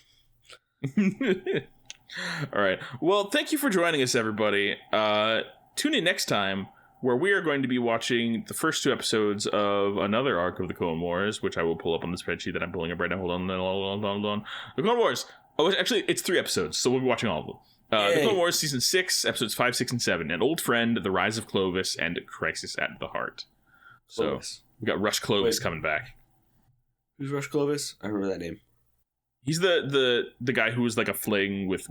All right. Well, thank you for joining us, everybody. Tune in next time, where we are going to be watching the first 2 episodes of another arc of the Clone Wars, which I will pull up on the spreadsheet that I'm pulling up right now. Hold on. The Clone Wars. Oh, actually, it's 3 episodes, so we'll be watching all of them. The Clone Wars Season 6, Episodes 5, 6, and 7. An Old Friend, The Rise of Clovis, and Crisis at the Heart. So, we got Rush Clovis coming back. Who's Rush Clovis? I remember that name. He's the guy who was like a fling with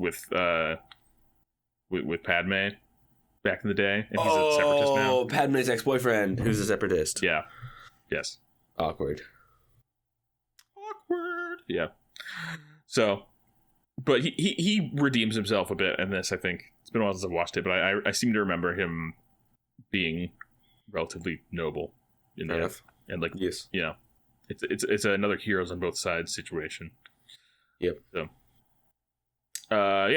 Padme back in the day, and he's a separatist now. Oh, Padme's ex-boyfriend, who's a separatist. Yeah. Yes. Awkward. Yeah. So, but he redeems himself a bit in this. I think it's been a while since I've watched it, but I seem to remember him being relatively noble in that, and like yes, you know, it's another heroes on both sides situation. Yep. So,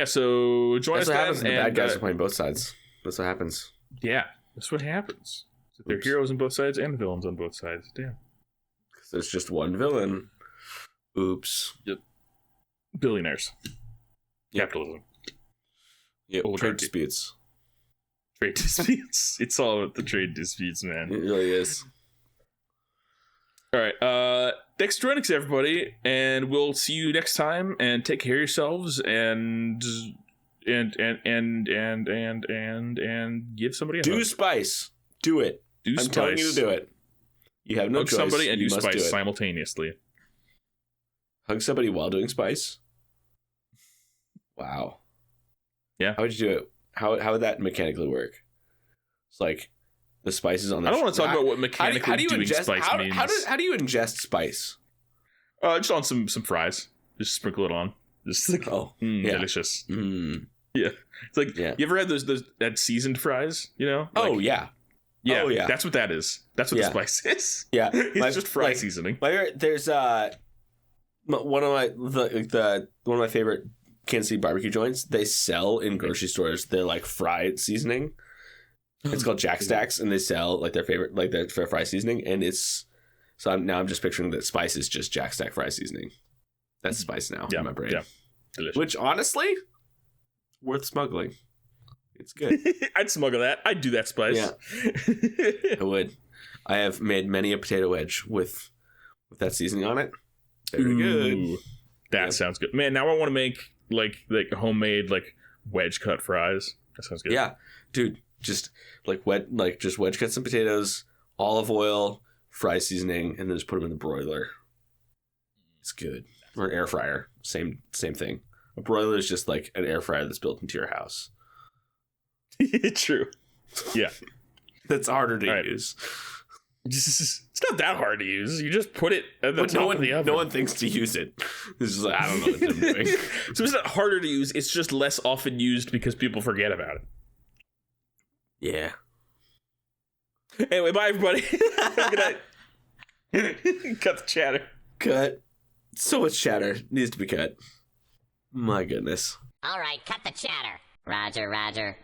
so join us. That's what happens when the bad guys are playing both sides. That's what happens. Yeah, that's what happens. So they're heroes on both sides and villains on both sides. Damn. Because there's just one villain. Oops. Yep. Billionaires. Yep. Capitalism. Yep. Trade disputes. Trade disputes. It's all about the trade disputes, man. It really is. All right. Thanks for joining us, everybody, and we'll see you next time. And take care of yourselves, and give somebody a do hug. spice. Do it. I'm telling you to do it. You have no hug choice. Somebody and you do must spice do it. simultaneously. Hug somebody while doing spice. Wow. Yeah. How would you do it? How would that mechanically work? It's like the spices on the. I don't want to talk about what mechanically doing spice means. How do you ingest spice? Just on some fries. Just sprinkle it on. Just like delicious. Mm. Yeah, it's like you ever had those that seasoned fries? You know? Like, yeah. Yeah, oh yeah. That's what that is. That's what the spice is. Yeah, it's just fry seasoning. There's one of my favorite Kansas City barbecue joints. They sell in grocery stores. They're like fried seasoning. It's called Jack Stacks, and they sell like their favorite their fry seasoning. And it's I'm just picturing that spice is just Jack Stack fry seasoning. That's spice now in my brain. Yeah, delicious. Which honestly, worth smuggling. It's good. I'd smuggle that. I'd do that spice. Yeah. I would. I have made many a potato wedge with that seasoning on it. Very good. That sounds good. Man, now I want to make like homemade like wedge cut fries. That sounds good. Yeah. Dude, just just wedge cut some potatoes, olive oil, fry seasoning, and then just put them in the broiler. It's good. Or an air fryer. Same thing. A broiler is just like an air fryer that's built into your house. True. Yeah. That's harder to use. It's not that hard to use. You just put it at the top of the oven. No one thinks to use it. It's just like, I don't know what I'm doing. So it's not harder to use. It's just less often used because people forget about it. Yeah. Anyway, bye everybody. Good night. Cut the chatter. Cut. So much chatter needs to be cut. My goodness. All right, cut the chatter. Roger, Roger.